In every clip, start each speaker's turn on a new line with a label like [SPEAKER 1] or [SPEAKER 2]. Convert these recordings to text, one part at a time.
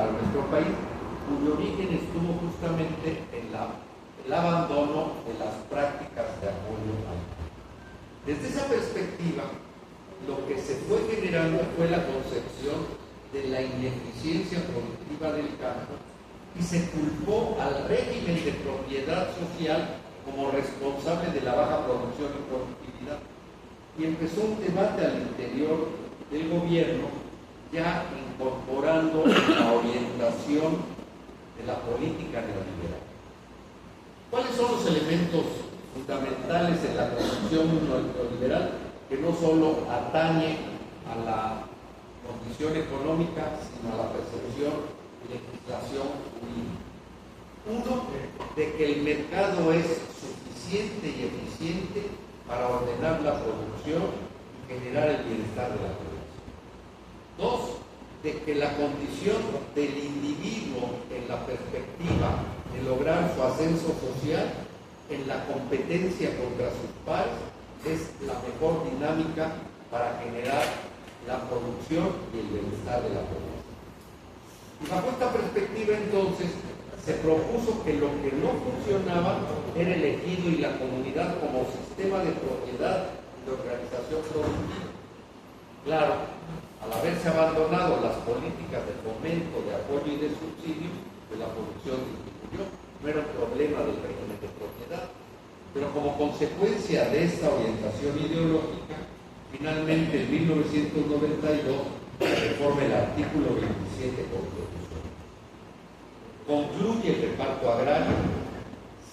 [SPEAKER 1] para nuestro país, cuyo origen estuvo justamente en el abandono de las prácticas de apoyo al campo. Desde esa perspectiva, lo que se fue generando fue la concepción de la ineficiencia productiva del campo y se culpó al régimen de propiedad social como responsable de la baja producción y productividad. Y empezó un debate al interior del gobierno, ya incorporando la orientación de la política neoliberal. ¿Cuáles son los elementos fundamentales de la concepción neoliberal que no solo atañe a la condición económica, sino a la percepción y legislación jurídica? Uno, de que el mercado es suficiente y eficiente para ordenar la producción y generar el bienestar de la población. Dos, de que la condición del individuo en la perspectiva de lograr su ascenso social en la competencia contra sus pares es la mejor dinámica para generar la producción y el bienestar de la población. Y bajo esta perspectiva, entonces, se propuso que lo que no funcionaba era el ejido y la comunidad como sistema de propiedad y de organización productiva. Claro, al haberse abandonado las políticas de fomento, de apoyo y de subsidio, pues la producción disminuyó. No era un problema del régimen de propiedad, pero como consecuencia de esta orientación ideológica, finalmente en 1992 se reforma el artículo 27 constitucional. Concluye el reparto agrario,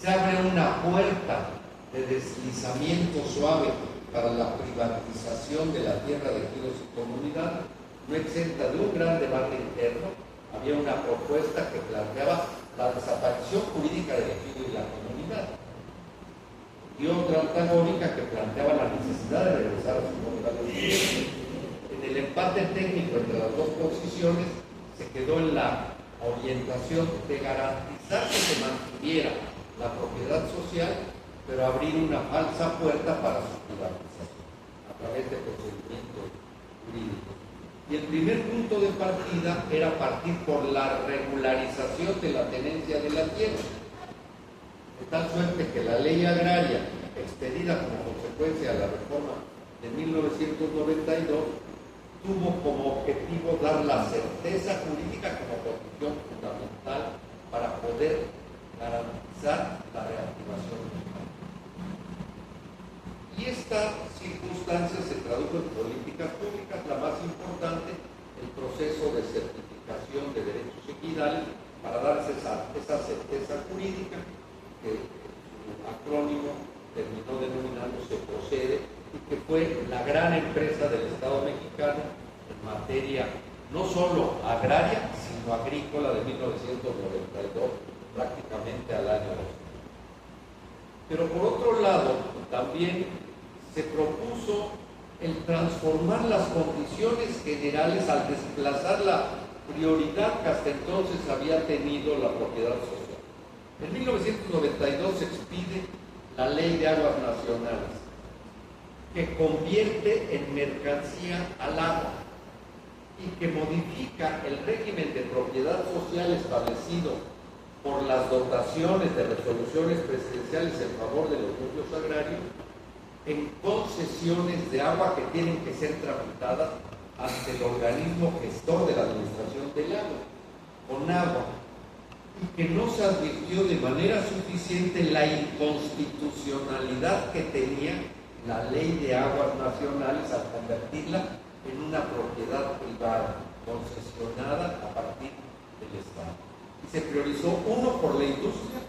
[SPEAKER 1] se abre una puerta de deslizamiento suave para la privatización de la tierra de ejidos y comunidad, no exenta de un gran debate interno. Había una propuesta que planteaba la desaparición jurídica del ejido y la comunidad, y otra antagónica que planteaba la necesidad de regresar a su modelo de origen. En el empate técnico entre las dos posiciones se quedó en la orientación de garantizar que se mantuviera la propiedad social, pero abrir una falsa puerta para su privatización a través de procedimientos jurídicos. Y el primer punto de partida era partir por la regularización de la tenencia de la tierra, de tal suerte que la ley agraria, expedida como consecuencia de la reforma de 1992, tuvo como objetivo dar la certeza jurídica como condición fundamental para poder garantizar la reactivación del campo. Y esta circunstancia se tradujo en políticas públicas, la más importante, el proceso de certificación de derechos ejidales para darse esa certeza jurídica, que su acrónimo terminó denominándose Procede, y que fue la gran empresa del Estado mexicano en materia no solo agraria, sino agrícola de 1992, prácticamente al año 2000. Pero por otro lado, también se propuso el transformar las condiciones generales al desplazar la prioridad que hasta entonces había tenido la propiedad social. En 1992 se expide la Ley de Aguas Nacionales, que convierte en mercancía al agua y que modifica el régimen de propiedad social establecido por las dotaciones de resoluciones presidenciales en favor de los núcleos agrarios en concesiones de agua que tienen que ser tramitadas ante el organismo gestor de la administración del agua, CONAGUA, y que no se advirtió de manera suficiente la inconstitucionalidad que tenía la Ley de Aguas Nacionales al convertirla en una propiedad privada, concesionada a partir del Estado. Y se priorizó, uno, por la industria,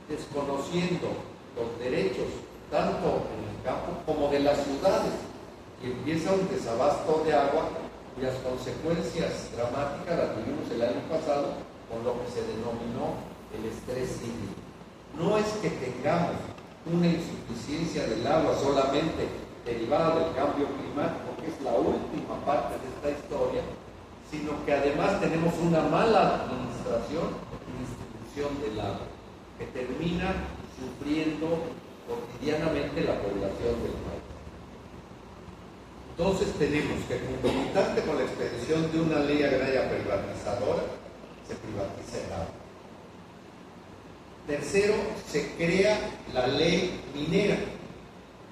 [SPEAKER 1] desconociendo los derechos tanto en el campo como de las ciudades, y empieza un desabasto de agua cuyas consecuencias dramáticas las vivimos el año pasado con lo que se denominó el estrés hídrico. No es que tengamos una insuficiencia del agua solamente derivada del cambio climático, que es la última parte de esta historia, sino que además tenemos una mala administración y distribución del agua, que termina sufriendo cotidianamente la población del país. Entonces tenemos que, concomitante con la expedición de una ley agraria privatizadora, se privatiza el agua. Tercero, se crea la ley minera,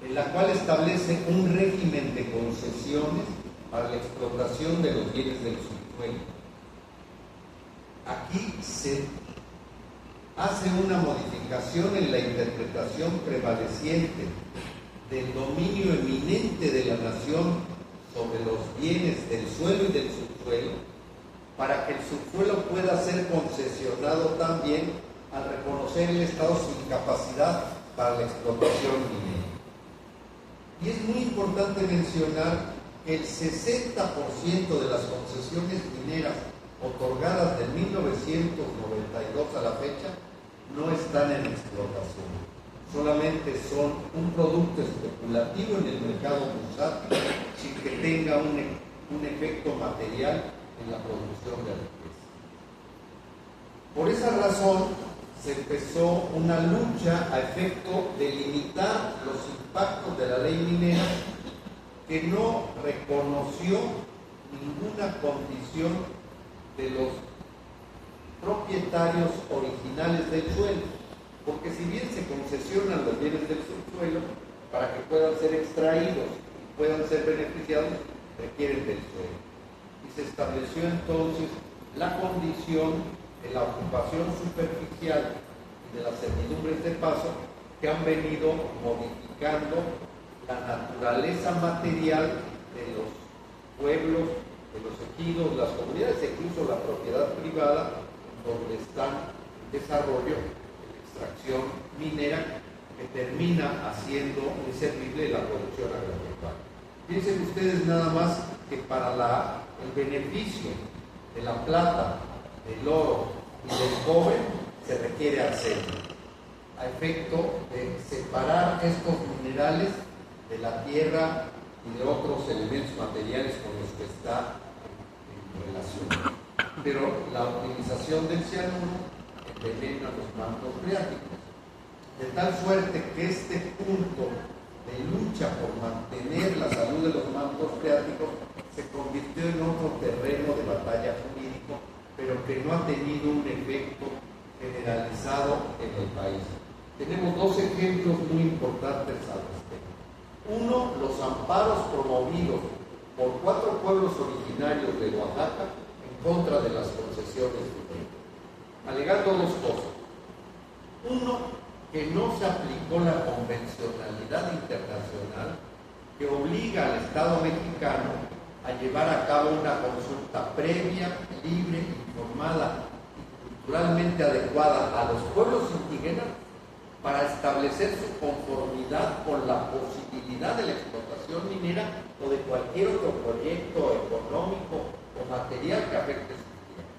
[SPEAKER 1] en la cual establece un régimen de concesiones para la explotación de los bienes del subsuelo. Aquí se hace una modificación en la interpretación prevaleciente del dominio eminente de la nación sobre los bienes del suelo y del subsuelo, para que el subsuelo pueda ser concesionado también al reconocer el Estado su incapacidad para la explotación minera. Y es muy importante mencionar que el 60% de las concesiones mineras otorgadas de 1992 a la fecha no están en explotación. Solamente son un producto especulativo en el mercado bursátil sin que tenga un efecto material en la producción de riqueza. Por esa razón se empezó una lucha a efecto de limitar los impactos de la ley minera, que no reconoció ninguna condición de los propietarios originales del suelo, porque si bien se concesionan los bienes del subsuelo para que puedan ser extraídos y puedan ser beneficiados, requieren del suelo. Y se estableció entonces la condición de la ocupación superficial y de las servidumbres de paso, que han venido modificando la naturaleza material de los pueblos, de los ejidos, las comunidades, e incluso la propiedad privada, donde están en desarrollo la extracción minera, que termina haciendo inservible la producción agropecuaria. Piensen ustedes nada más que para el beneficio de la plata, del oro y del cobre se requiere arsénico, a efecto de separar estos minerales de la tierra y de otros elementos materiales con los que está en relación. Pero la utilización del cianuro envenena los mantos freáticos, de tal suerte que este punto de lucha por mantener la salud de los mantos freáticos se convirtió en otro terreno de batalla jurídico, pero que no ha tenido un efecto generalizado en el país. Tenemos dos ejemplos muy importantes al respecto. Uno, los amparos promovidos por 4 pueblos originarios de Oaxaca en contra de las concesiones mineras, alegando dos cosas. Uno, que no se aplicó la convencionalidad internacional que obliga al Estado mexicano a llevar a cabo una consulta previa, libre, informada y culturalmente adecuada a los pueblos indígenas para establecer su conformidad con la posibilidad de la explotación minera o de cualquier otro proyecto económico o material que afecte su tierra.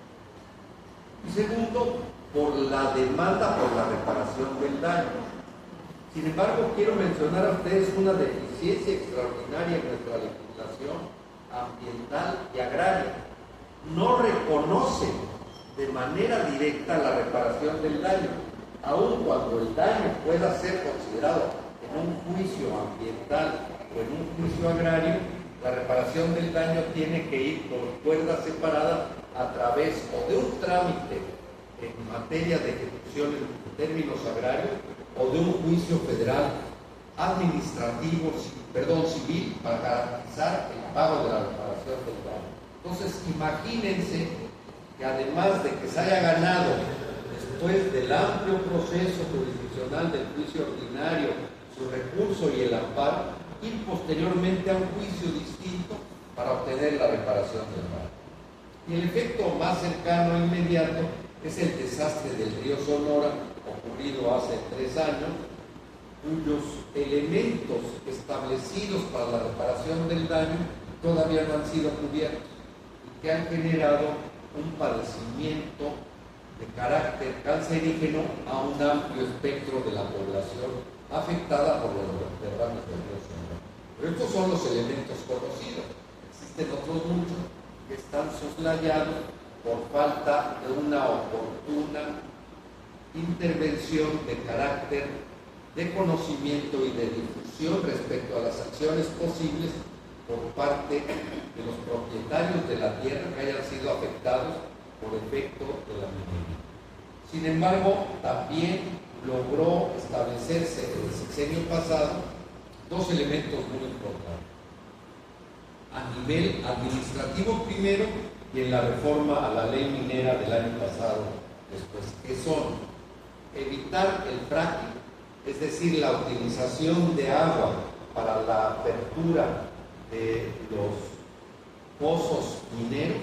[SPEAKER 1] Y segundo, por la demanda por la reparación del daño. Sin embargo, quiero mencionar a ustedes una deficiencia extraordinaria en nuestra legislación ambiental y agraria. No reconoce de manera directa la reparación del daño, aun cuando el daño pueda ser considerado en un juicio ambiental o en un juicio agrario. La reparación del daño tiene que ir por cuerda separada a través o de un trámite en materia de ejecución en términos agrarios o de un juicio federal civil, para garantizar el pago de la reparación del daño. Entonces, imagínense que además de que se haya ganado después del amplio proceso jurisdiccional del juicio ordinario su recurso y el amparo, ir posteriormente a un juicio distinto para obtener la reparación del daño. Y el efecto más cercano e inmediato es el desastre del río Sonora, ocurrido hace 3 años, cuyos elementos establecidos para la reparación del daño todavía no han sido cubiertos y que han generado un padecimiento de carácter cancerígeno a un amplio espectro de la población afectada por los derrames del río Sonora. Pero estos son los elementos conocidos. Existen otros muchos que están soslayados por falta de una oportuna intervención de carácter de conocimiento y de difusión respecto a las acciones posibles por parte de los propietarios de la tierra que hayan sido afectados por efecto de la minería. Sin embargo, también logró establecerse en el sexenio pasado dos elementos muy importantes. A nivel administrativo primero y en la reforma a la ley minera del año pasado después, que son evitar el fracking, es decir, la utilización de agua para la apertura de los pozos mineros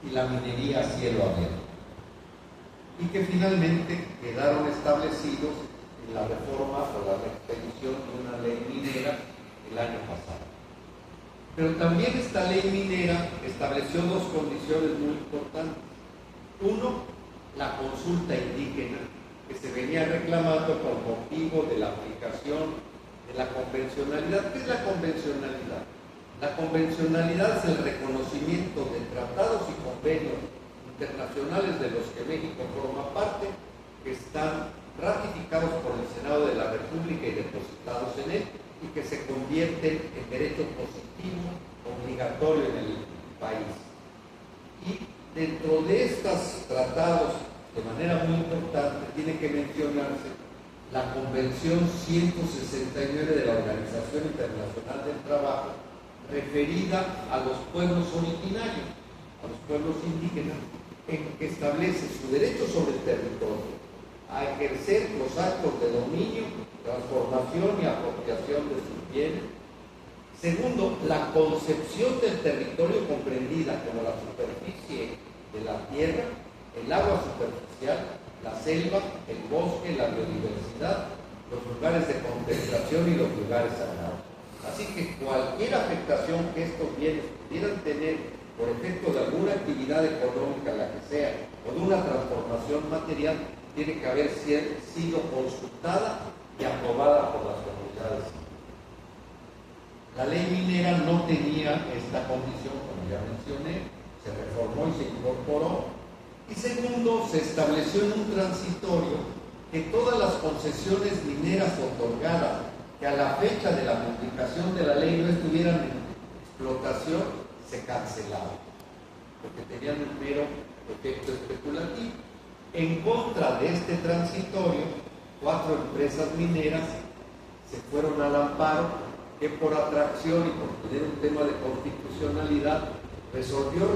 [SPEAKER 1] y la minería a cielo abierto, y que finalmente quedaron establecidos en la reforma o la expedición de una ley minera el año pasado. Pero también esta ley minera estableció dos condiciones muy importantes. Uno, la consulta indígena, que se venía reclamando por motivo de la aplicación de la convencionalidad. ¿Qué es la convencionalidad? La convencionalidad es el reconocimiento de tratados y convenios internacionales de los que México forma parte, que están ratificados por el Senado de la República y depositados en él, y que se convierten en derecho positivo obligatorio en el país. Y dentro de estos tratados, de manera muy importante, tiene que mencionarse la Convención 169 de la Organización Internacional del Trabajo, referida a los pueblos originarios, a los pueblos indígenas, en que establece su derecho sobre el territorio, a ejercer los actos de dominio, transformación y apropiación de sus bienes. Segundo, la concepción del territorio comprendida como la superficie de la tierra, el agua superficial, la selva, el bosque, la biodiversidad, los lugares de contemplación y los lugares sagrados. Así que cualquier afectación que estos bienes pudieran tener por efecto de alguna actividad económica, la que sea, o de una transformación material, tiene que haber sido consultada y aprobada por las comunidades. La ley minera no tenía esta condición, como ya mencioné, se reformó y se incorporó. Y segundo, se estableció en un transitorio que todas las concesiones mineras otorgadas que a la fecha de la publicación de la ley no estuvieran en explotación, se cancelaban, porque tenían un mero efecto especulativo. En contra de este transitorio, 4 empresas mineras se fueron al amparo, que por atracción y por tener un tema de constitucionalidad resolvió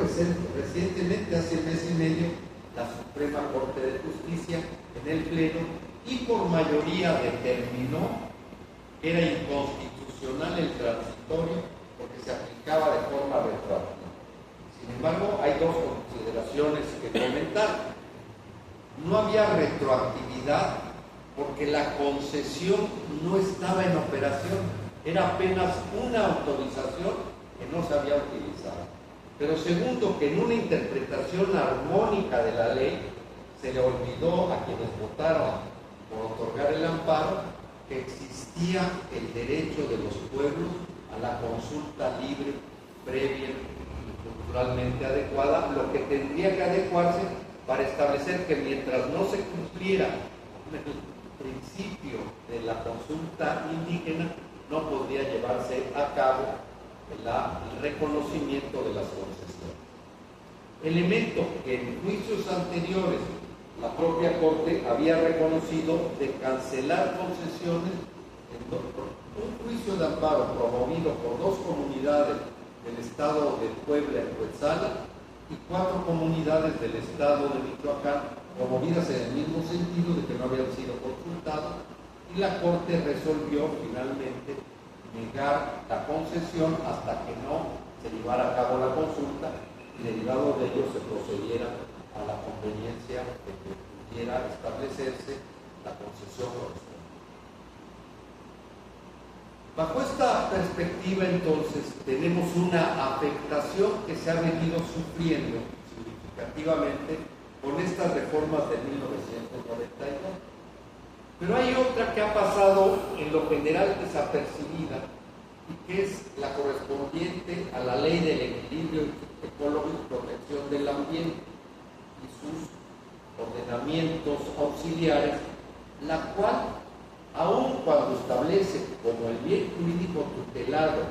[SPEAKER 1] recientemente, hace mes y medio, la Suprema Corte de Justicia en el Pleno, y por mayoría determinó que era inconstitucional el transitorio porque se aplicaba de forma retroactiva. Sin embargo, hay dos consideraciones que comentar. No había retroactividad porque la concesión no estaba en operación, era apenas una autorización que no se había utilizado. Pero segundo, que en una interpretación armónica de la ley se le olvidó a quienes votaron por otorgar el amparo que existía el derecho de los pueblos a la consulta libre, previa y culturalmente adecuada, lo que tendría que adecuarse para establecer que mientras no se cumpliera el principio de la consulta indígena, no podría llevarse a cabo el reconocimiento de las concesiones. Elemento que en juicios anteriores la propia Corte había reconocido de cancelar concesiones en un juicio de amparo promovido por 2 comunidades del estado de Puebla y Cuetzalan y 4 comunidades del estado de Michoacán, promovidas en el mismo sentido de que no habían sido consultadas, y la Corte resolvió finalmente negar la concesión hasta que no se llevara a cabo la consulta y derivado de ello se procediera a la conveniencia de que pudiera establecerse la concesión correspondiente. Bajo esta perspectiva, entonces, tenemos una afectación que se ha venido sufriendo significativamente con estas reformas de 1992. Pero hay otra que ha pasado en lo general desapercibida y que es la correspondiente a la Ley del Equilibrio Ecológico y Protección del Ambiente y sus ordenamientos auxiliares, la cual, aun cuando establece como el bien jurídico tutelado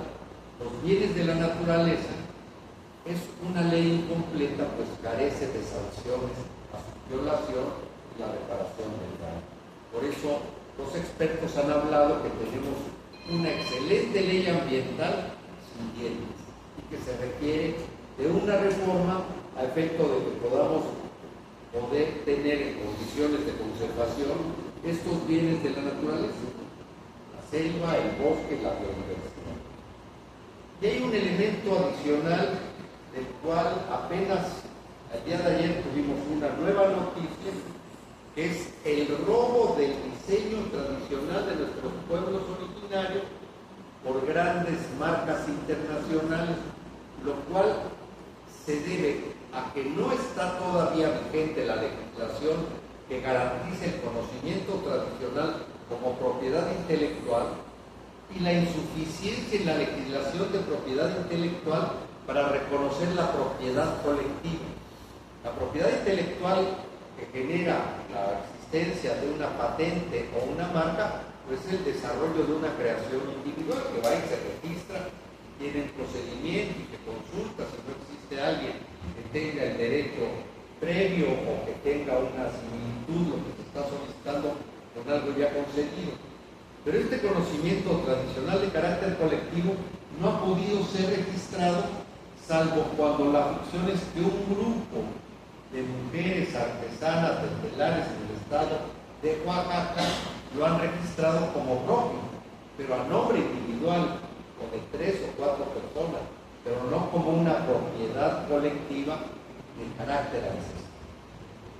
[SPEAKER 1] los bienes de la naturaleza, es una ley incompleta, pues carece de sanciones a su violación y la reparación del daño. Por eso los expertos han hablado que tenemos una excelente ley ambiental sin dientes y que se requiere de una reforma a efecto de que podamos poder tener en condiciones de conservación estos bienes de la naturaleza, la selva, el bosque, la biodiversidad. Y hay un elemento adicional del cual apenas el día de ayer tuvimos una nueva noticia, que es el robo del diseño tradicional de nuestros pueblos originarios por grandes marcas internacionales, lo cual se debe a que no está todavía vigente la legislación que garantice el conocimiento tradicional como propiedad intelectual y la insuficiencia en la legislación de propiedad intelectual para reconocer la propiedad colectiva. La propiedad intelectual que genera la existencia de una patente o una marca, pues es el desarrollo de una creación individual que va y se registra, tiene un procedimiento y que consulta si no existe alguien que tenga el derecho previo o que tenga una similitud, lo que se está solicitando con algo ya concedido. Pero este conocimiento tradicional de carácter colectivo no ha podido ser registrado, salvo cuando la ficción es que un grupo de mujeres artesanas de telares en el estado de Oaxaca lo han registrado como propio, pero a nombre individual o de 3 o 4 personas, pero no como una propiedad colectiva de carácter ancestral,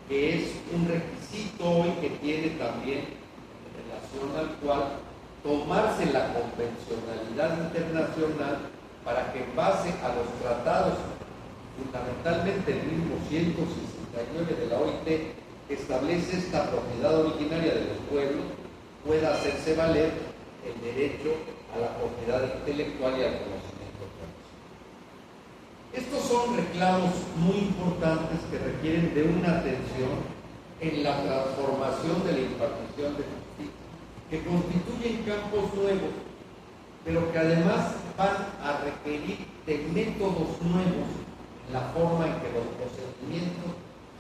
[SPEAKER 1] que es un requisito hoy que tiene también en relación al cual tomarse la convencionalidad internacional para que en base a los tratados, fundamentalmente el mismo 169 de la OIT, que establece esta propiedad originaria de los pueblos, pueda hacerse valer el derecho a la propiedad intelectual y al conocimiento tradicional. Estos son reclamos muy importantes que requieren de una atención en la transformación de la impartición de justicia, que constituyen campos nuevos, pero que además van a requerir de métodos nuevos en la forma en que los procedimientos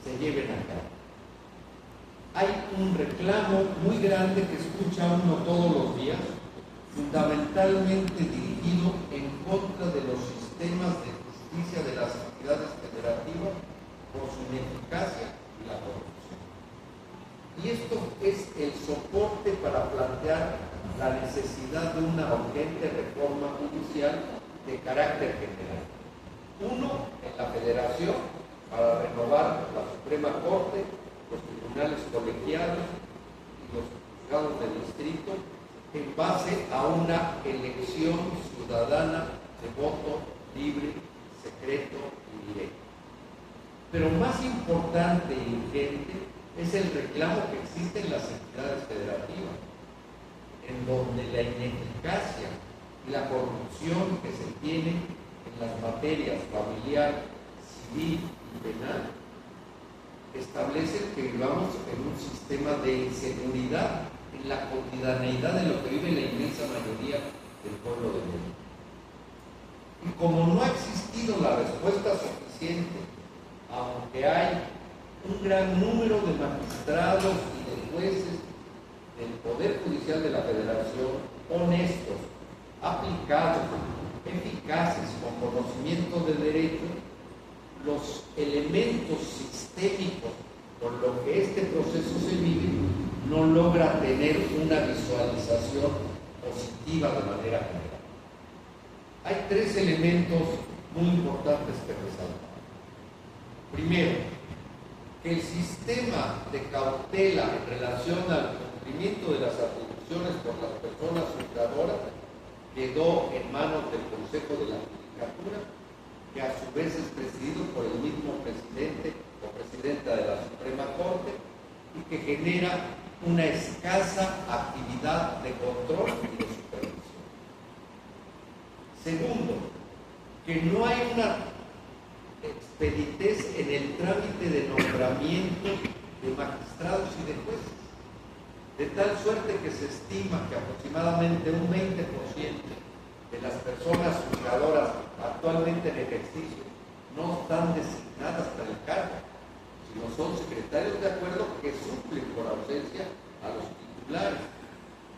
[SPEAKER 1] se lleven a cabo. Hay un reclamo muy grande que escucha uno todos los días, fundamentalmente dirigido en contra de los sistemas de justicia de las entidades federativas por su ineficacia y la corrupción. Y esto es el soporte para plantear la necesidad de una urgente reforma judicial de carácter general. Uno, en la Federación, para renovar la Suprema Corte, los tribunales colegiados y los juzgados de distrito, en base a una elección ciudadana de voto libre, secreto y directo. Pero más importante y urgente es el reclamo que existe en las entidades federativas, en donde la ineficacia y la corrupción que se tiene en las materias familiar, civil y penal establecen que vivamos en un sistema de inseguridad en la cotidianeidad de lo que vive la inmensa mayoría del pueblo de México. Y como no ha existido la respuesta suficiente, aunque hay un gran número de magistrados y de jueces del Poder Judicial de la Federación honestos, aplicados, eficaces, con conocimiento de derecho, los elementos sistémicos por lo que este proceso se vive no logra tener una visualización positiva de manera general. Hay 3 elementos muy importantes que resaltar. Primero, que el sistema de cautela en relación al cumplimiento de las atribuciones por las personas juzgadoras quedó en manos del Consejo de la Judicatura, que a su vez es presidido por el mismo presidente o presidenta de la Suprema Corte y que genera una escasa actividad de control y de supervisión. Segundo, que no hay una expeditez en el trámite de nombramiento de magistrados y de jueces, de tal suerte que se estima que aproximadamente un 20% de las personas juzgadoras actualmente en ejercicio no están designadas para el cargo, sino son secretarios de acuerdo que suplen por ausencia a los titulares,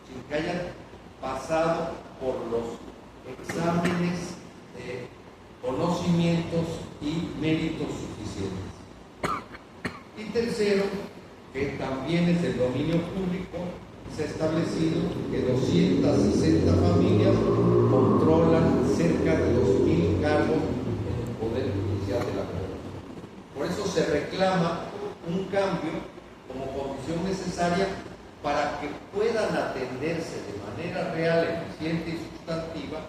[SPEAKER 1] sin que hayan pasado por los exámenes de conocimientos y méritos suficientes. Y tercero, que también es del dominio público, se ha establecido que 260 familias controlan cerca de 2.000 cargos en el Poder Judicial de la Federación. Por eso se reclama un cambio como condición necesaria para que puedan atenderse de manera real, eficiente y sustantiva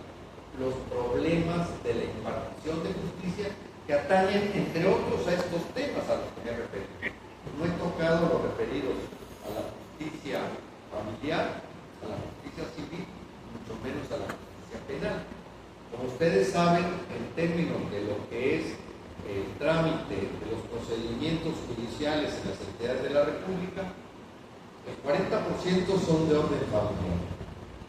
[SPEAKER 1] los problemas de la impartición de justicia que atañen, entre otros, a estos temas a los que me he referido. No he tocado los referidos a la justicia familiar, a la justicia civil, mucho menos a la justicia penal. Como ustedes saben, en términos de lo que es el trámite de los procedimientos judiciales en las entidades de la República, el 40% son de orden familiar,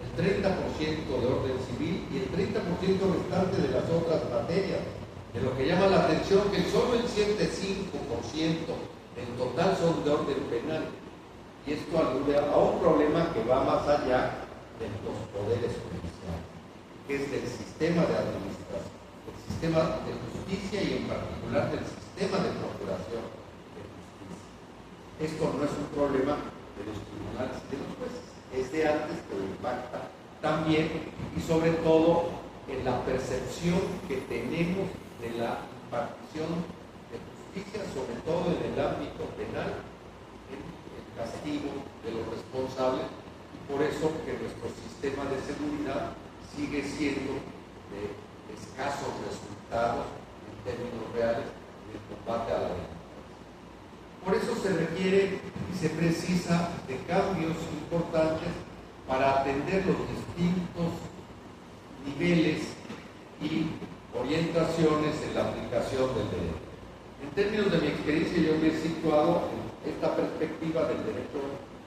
[SPEAKER 1] el 30% de orden civil y el 30% restante de las otras materias, de lo que llama la atención que solo el 75% en total son de orden penal. Y esto alude a un problema que va más allá de los poderes judiciales, que es del sistema de administración, del sistema de justicia y en particular del sistema de procuración de justicia. Esto no es un problema de los tribunales y de los jueces, es de antes, pero impacta también y sobre todo en la percepción que tenemos de la impartición de justicia, sobre todo en el ámbito penal, en el castigo de los responsables, y por eso que nuestro sistema de seguridad sigue siendo de escasos resultados en términos reales del combate a la delincuencia. Por eso se requiere y se precisa de cambios importantes para atender los distintos niveles y orientaciones en la aplicación del derecho. En términos de mi experiencia, yo me he situado en esta perspectiva del derecho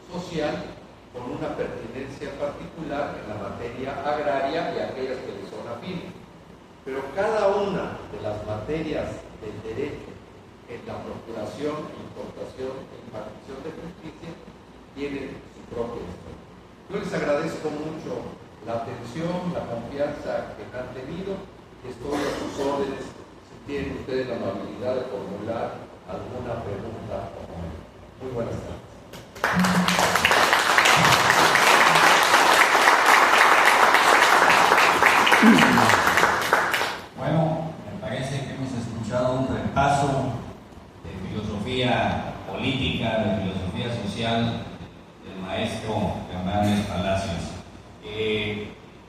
[SPEAKER 1] social con una pertinencia particular en la materia agraria y aquellas que le son afines. Pero cada una de las materias del derecho en la procuración, importación e impartición de justicia tienen su propia historia. Yo les agradezco mucho la atención, la confianza que me han tenido y estoy a sus órdenes si tienen ustedes la amabilidad de formular alguna pregunta o comentario. Muy buenas tardes.
[SPEAKER 2] Bueno, me parece que hemos escuchado un repaso de filosofía política, de filosofía social del maestro Fernández Palacios.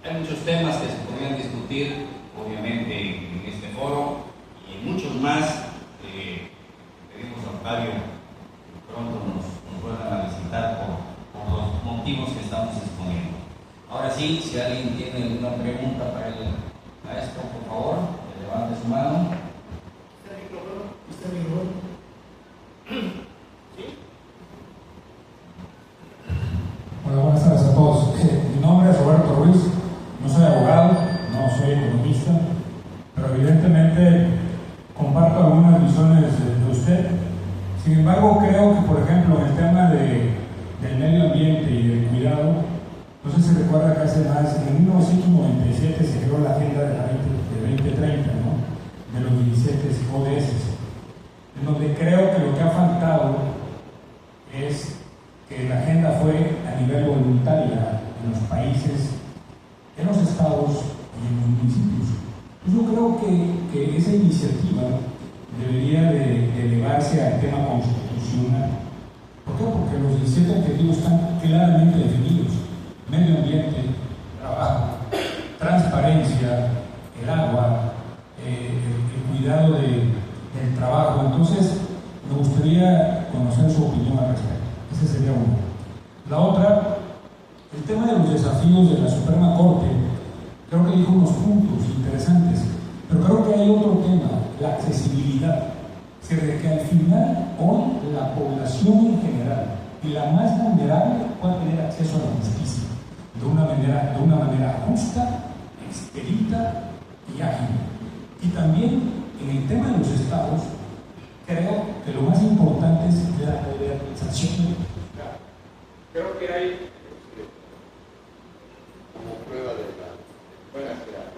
[SPEAKER 2] Hay muchos temas que se podrían discutir, obviamente, en este foro y en muchos más. Pedimos a Octavio que pronto nos vuelvan a visitar por los motivos que estamos exponiendo. Ahora sí, si alguien tiene alguna pregunta para el maestro, por favor, levante su mano.
[SPEAKER 3] ¿Está el micrófono? ¿Sí?
[SPEAKER 4] Bueno, buenas tardes a todos. Mi nombre es Roberto Ruiz, no soy abogado, no soy economista, pero evidentemente comparto algunas visiones de usted. Sin embargo, creo que, por ejemplo, en el tema del medio ambiente y del cuidado, no sé si recuerda que hace más, en 1997 se creó la Agenda de la 2030, ¿no? De los 17 ODS, en donde creo que lo que ha faltado es que la agenda fue a nivel voluntaria en los países, en los estados y en los municipios. Yo creo que esa iniciativa debería de elevarse al tema constitucional. ¿Por qué? Porque los 17 objetivos están claramente definidos: medio ambiente, trabajo, transparencia, el agua, el cuidado del trabajo. Entonces, me gustaría conocer su opinión al respecto. Ese sería uno. La otra, el tema de los desafíos de la Suprema Corte, creo que dijo unos puntos interesantes, pero creo que hay otro tema, la accesibilidad. Es decir, de que al final, hoy, la población en general y la más vulnerable pueda tener acceso a la justicia de una manera justa, expedita y ágil. Y también en el tema de los estados, creo que lo más importante es la realización.
[SPEAKER 1] Creo que hay como prueba de la buena tecnología.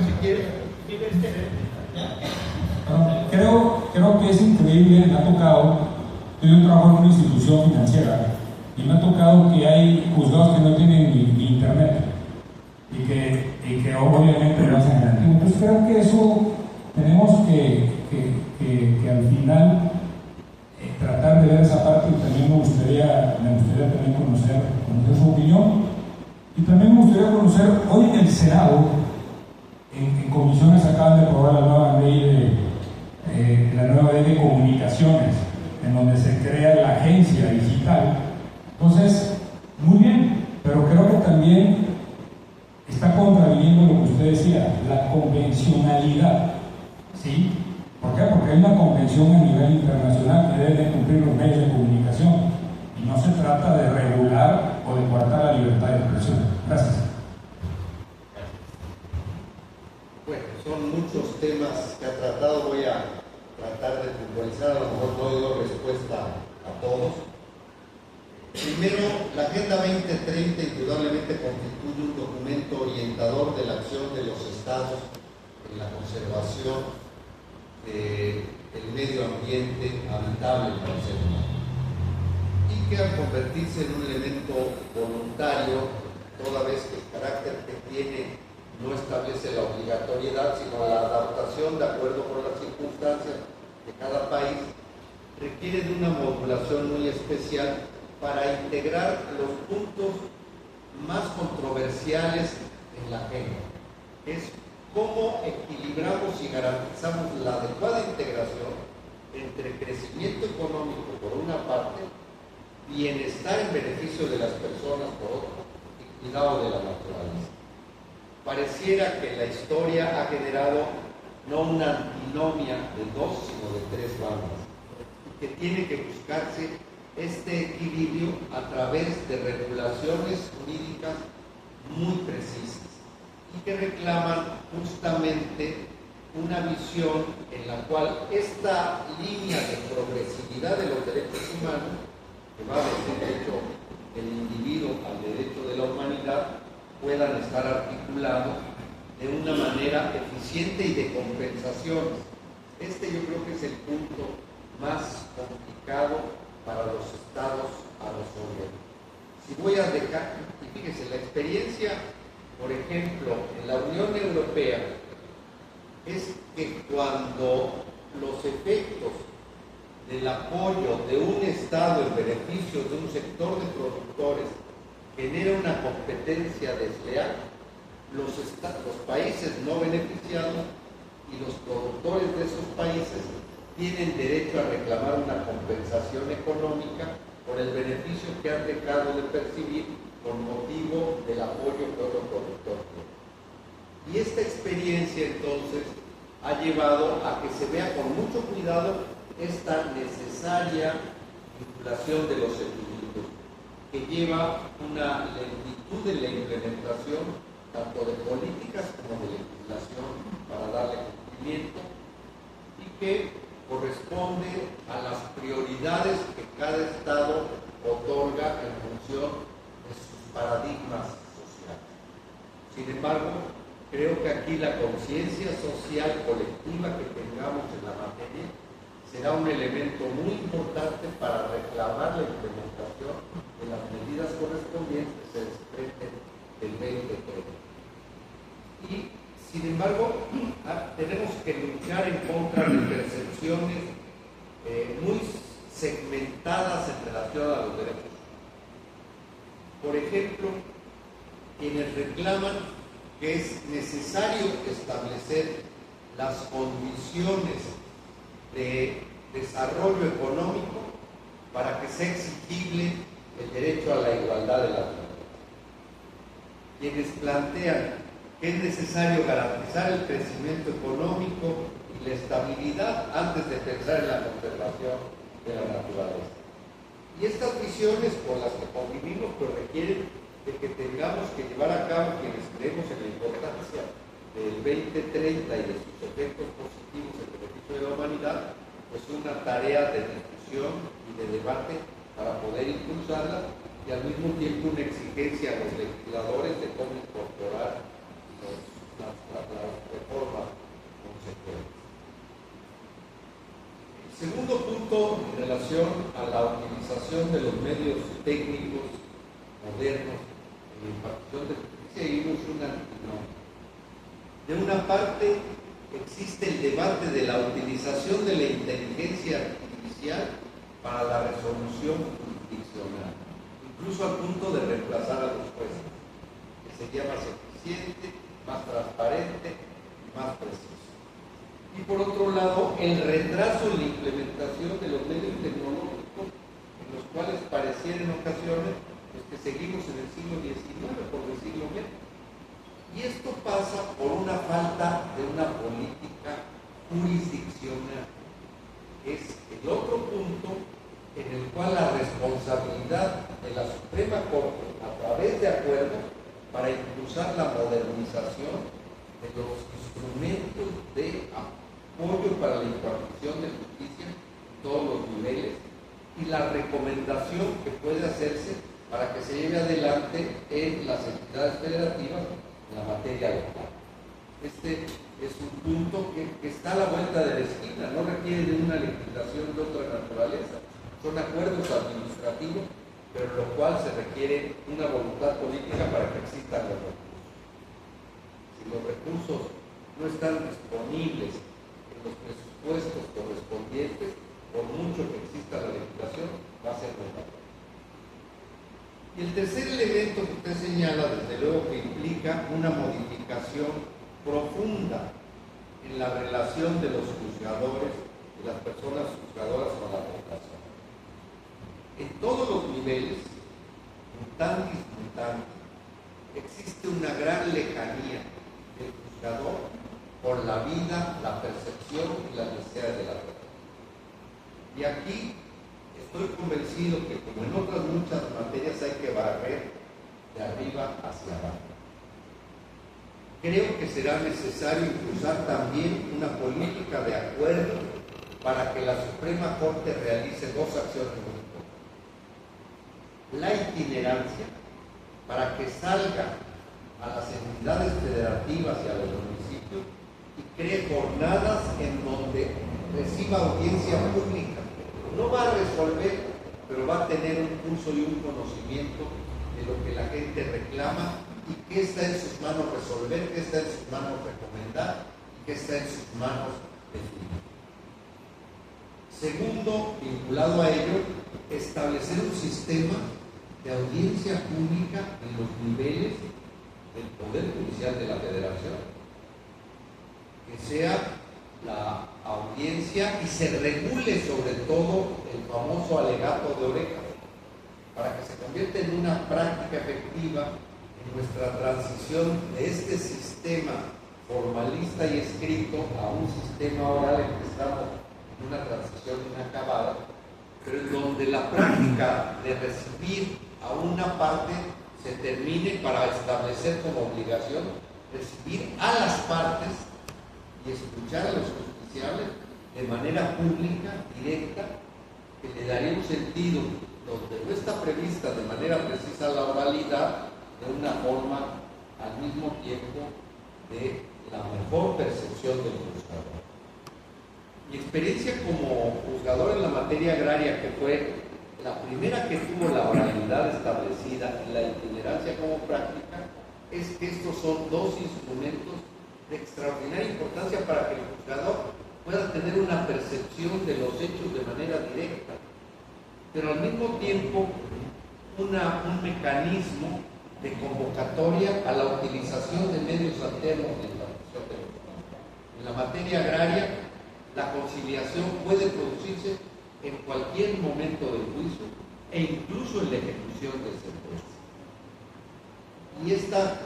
[SPEAKER 1] Si quieres,
[SPEAKER 4] creo que es increíble, me ha tocado, yo trabajo en una institución financiera y me ha tocado que hay juzgados que no tienen ni internet y que obviamente lo hacen en el antiguo. Entonces creo que eso tenemos que al final tratar de ver esa parte, y también me gustaría también conocer su opinión, y también me gustaría conocer, hoy en el Senado, en comisiones acaban de aprobar la nueva ley de comunicaciones, en donde se crea la agencia digital. Entonces, muy bien, pero creo que también está contraviniendo lo que usted decía, la convencionalidad, ¿sí? ¿Por qué? Porque hay una convención a nivel internacional que deben de cumplir los medios de comunicación y no se trata de regular o de coartar la libertad de expresión. Gracias.
[SPEAKER 1] Bueno, son muchos temas que ha tratado, voy a tratar de puntualizar, a lo mejor no doy respuesta a todos. Primero, la Agenda 2030 indudablemente constituye un documento orientador de la acción de los estados en la conservación del medio ambiente habitable para el ser humano, y que al convertirse en un elemento voluntario, toda vez que el carácter que tiene no establece la obligatoriedad, sino la adaptación de acuerdo con las circunstancias de cada país, requiere de una modulación muy especial para integrar los puntos más controversiales en la agenda. Es cómo equilibramos y garantizamos la adecuada integración entre crecimiento económico por una parte, bienestar en beneficio de las personas por otra, y cuidado de la naturaleza. Pareciera que la historia ha generado no una antinomia de dos, sino de tres bandas, y que tiene que buscarse este equilibrio a través de regulaciones jurídicas muy precisas y que reclaman justamente una visión en la cual esta línea de progresividad de los derechos humanos, que va desde el derecho del individuo al derecho de la humanidad, puedan estar articulados de una manera eficiente y de compensaciones. Yo creo que es el punto más complicado para los estados a resolver. Si voy a dejar, y fíjese, la experiencia, por ejemplo, en la Unión Europea, es que cuando los efectos del apoyo de un Estado en beneficio de un sector de productores genera una competencia desleal, los países no beneficiados y los productores de esos países tienen derecho a reclamar una compensación económica por el beneficio que han dejado de percibir con motivo del apoyo que otro productor tiene. Y esta experiencia entonces ha llevado a que se vea con mucho cuidado esta necesaria vinculación de los equilibrios, que lleva una lentitud en la implementación tanto de políticas como de legislación para darle cumplimiento, y que corresponde a las prioridades que cada Estado otorga en función de sus paradigmas sociales. Sin embargo, creo que aquí la conciencia social colectiva que tengamos en la materia será un elemento muy importante para reclamar la implementación de las medidas correspondientes que se desprenden del 2030. Y, sin embargo, tenemos que luchar en contra de percepciones muy segmentadas en relación a los derechos humanos. Por ejemplo, quienes reclaman que es necesario establecer las condiciones de desarrollo económico para que sea exigible el derecho a la igualdad de las mujeres. Quienes plantean que es necesario garantizar el crecimiento económico y la estabilidad antes de pensar en la conservación de la naturaleza. Y estas visiones con las que convivimos pues requieren de que tengamos que llevar a cabo, quienes creemos en la importancia del 2030 y de sus efectos positivos en beneficio de la humanidad, pues una tarea de discusión y de debate para poder impulsarla, y al mismo tiempo una exigencia a los legisladores de cómo incorporar las reformas consecuentes. El segundo punto en relación a la utilización de los medios técnicos modernos en la impartición de justicia, vimos una antinomia. De una parte existe el debate de la utilización de la inteligencia artificial para la resolución jurisdiccional, incluso al punto de reemplazar a los jueces, que sería más eficiente, más transparente y más preciso. Y por otro lado, el retraso en la implementación de los medios tecnológicos, en los cuales pareciera en ocasiones pues, que seguimos en el siglo XIX, por decirlo menos. Y esto pasa por una falta de una política jurisdiccional. Es el otro punto en el cual la responsabilidad de la Suprema Corte, a través de acuerdos para impulsar la modernización de los instrumentos de apoyo para la impartición de justicia en todos los niveles, y la recomendación que puede hacerse para que se lleve adelante en las entidades federativas en la materia local. Este es un punto que está a la vuelta de la esquina, no requiere de una legislación de otra naturaleza. Son acuerdos administrativos, pero en lo cual se requiere una voluntad política para que existan los recursos. Si los recursos no están disponibles en los presupuestos correspondientes, por mucho que exista la legislación, va a ser notable. Y el tercer elemento que usted señala, desde luego que implica una modificación profunda en la relación de los juzgadores y las personas juzgadoras con la población. En todos los niveles, mutandis mutandis, existe una gran lejanía del juzgador por la vida, la percepción y las necesidades de la persona. Y aquí estoy convencido que, como en otras muchas materias, hay que barrer de arriba hacia abajo. Creo que será necesario impulsar también una política de acuerdo para que la Suprema Corte realice dos acciones muy importantes. La itinerancia, para que salga a las entidades federativas y a los municipios y cree jornadas en donde reciba audiencia pública. No va a resolver, pero va a tener un curso y un conocimiento de lo que la gente reclama y qué está en sus manos resolver, qué está en sus manos recomendar y qué está en sus manos definir. Segundo, vinculado a ello, establecer un sistema de audiencia pública en los niveles del Poder Judicial de la Federación, que sea la audiencia y se regule sobre todo el famoso alegato de orejas, para que se convierta en una práctica efectiva en nuestra transición de este sistema formalista y escrito a un sistema oral en que estamos en una transición inacabada, pero en donde la práctica de recibir a una parte se termine para establecer como obligación recibir a las partes y escuchar a los justiciables de manera pública, directa, que le daría un sentido donde no está prevista de manera precisa la oralidad, de una forma al mismo tiempo de la mejor percepción del juzgador. Mi experiencia como juzgador en la materia agraria, que fue la primera que tuvo la oralidad establecida y la itinerancia como práctica, es que estos son dos instrumentos de extraordinaria importancia para que el juzgador pueda tener una percepción de los hechos de manera directa, pero al mismo tiempo un mecanismo de convocatoria a la utilización de medios alternos de impartición de justicia. En la materia agraria, la conciliación puede producirse en cualquier momento del juicio e incluso en la ejecución de sentencia. Y esta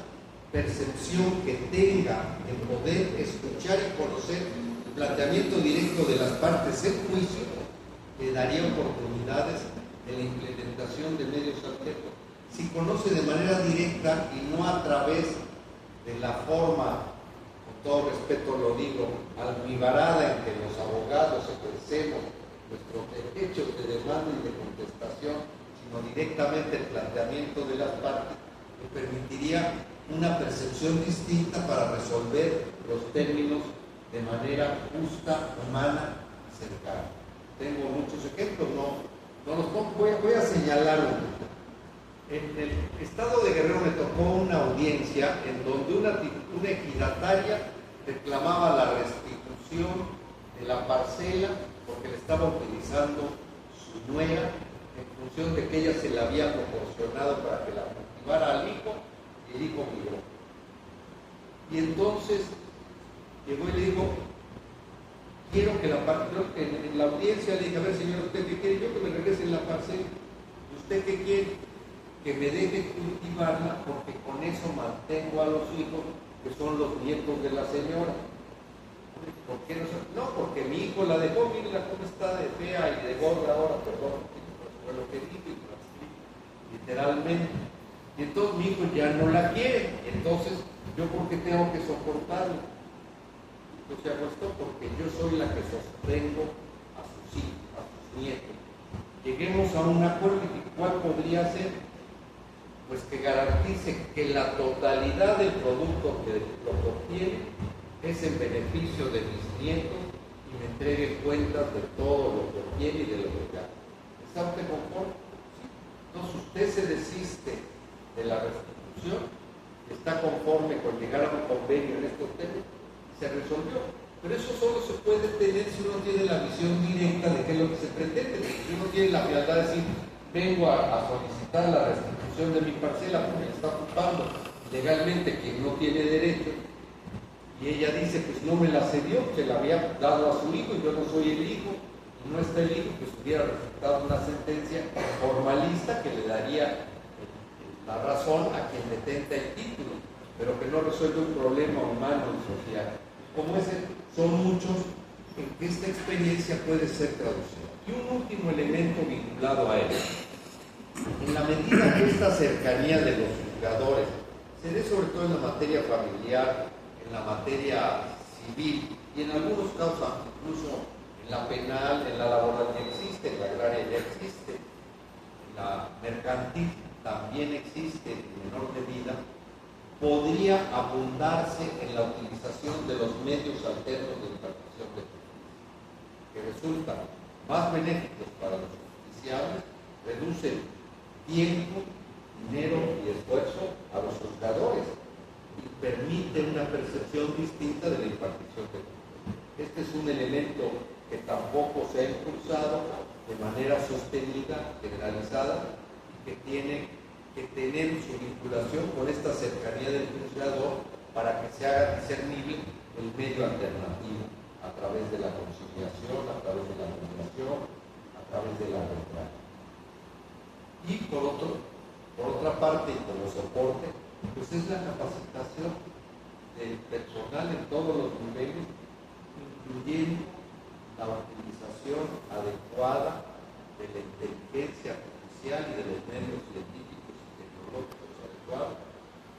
[SPEAKER 1] percepción que tenga de poder escuchar y conocer el planteamiento directo de las partes en juicio le daría oportunidades de la implementación de medios alternos si conoce de manera directa y no a través de la forma, con todo respeto lo digo, almibarada en que los abogados ejercemos nuestros derechos de demanda y de contestación, sino directamente el planteamiento de las partes, que permitiría una percepción distinta para resolver los términos de manera justa, humana y cercana. Tengo muchos ejemplos, no los pongo, voy a señalar uno. En el estado de Guerrero me tocó una audiencia en donde una ejidataria reclamaba la restitución de la parcela porque le estaba utilizando su nuera en función de que ella se la había proporcionado para que la cultivara al hijo y el hijo migró. Y entonces llegó y le dijo, quiero que en la audiencia le dije, a ver señor, ¿usted qué quiere? Yo que me regresen la parcela. ¿Y usted qué quiere? Que me deje cultivarla porque con eso mantengo a los hijos que son los nietos de la señora. ¿Por qué no? Porque mi hijo la dejó, mira cómo está de fea y de gorda ahora, perdón, fue lo que dije, literalmente. Y entonces mi hijo ya no la quiere, entonces yo ¿por qué tengo que soportarlo? Entonces hago esto porque yo soy la que sostengo a sus hijos, a sus nietos. Lleguemos a un acuerdo y ¿cuál podría ser? Pues que garantice que la totalidad del producto que lo que obtiene es en beneficio de mis nietos y me entregue cuentas de todo lo que obtiene y de lo que gana. ¿Está usted conforme? Sí. Entonces usted se desiste de la restitución, está conforme con llegar a un convenio en estos temas, se resolvió. Pero eso solo se puede tener si uno tiene la visión directa de qué es lo que se pretende. Si uno tiene la frialdad de decir, vengo a solicitar la restitución de mi parcela porque la está ocupando legalmente quien no tiene derecho, y ella dice, pues no me la cedió, se la había dado a su hijo y yo no soy el hijo, y no está el hijo, pues hubiera resultado una sentencia formalista que le daría la razón a quien detenta el título, pero que no resuelve un problema humano y social. Como ese, son muchos en que esta experiencia puede ser traducida. Y un último elemento vinculado a ello. En la medida que esta cercanía de los juzgadores se dé sobre todo en la materia familiar, en la materia civil y en algunos casos incluso en la penal, en la laboral ya existe, en la agraria ya existe, en la mercantil también existe en menor medida, podría abundarse en la utilización de los medios alternos de impartición de justicia, que resultan más benéficos para los justiciables, reducen tiempo, dinero y esfuerzo a los juzgadores y permiten una percepción distinta de la impartición de justicia. Este es un elemento que tampoco se ha impulsado de manera sostenida, generalizada, y que tiene que tener su vinculación con esta cercanía del juzgador para que se haga discernible el medio alternativo a través de la conciliación, a través de la mediación, a través de la arbitraje. Y por otra parte, y como soporte, pues es la capacitación del personal en todos los niveles, incluyendo la utilización adecuada de la inteligencia artificial y de los medios científicos adecuados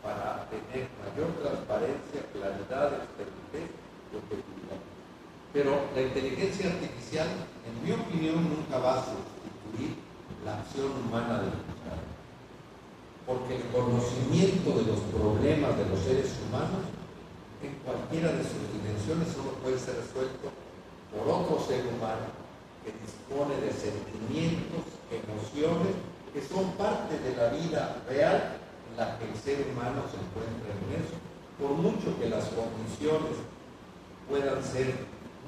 [SPEAKER 1] para tener mayor transparencia, claridad, expertise y objetividad. Pero la inteligencia artificial, en mi opinión, nunca va a sustituir la acción humana del juzgado, porque el conocimiento de los problemas de los seres humanos en cualquiera de sus dimensiones solo puede ser resuelto por otro ser humano que dispone de sentimientos, emociones que son parte de la vida real en la que el ser humano se encuentra inmerso, por mucho que las condiciones puedan ser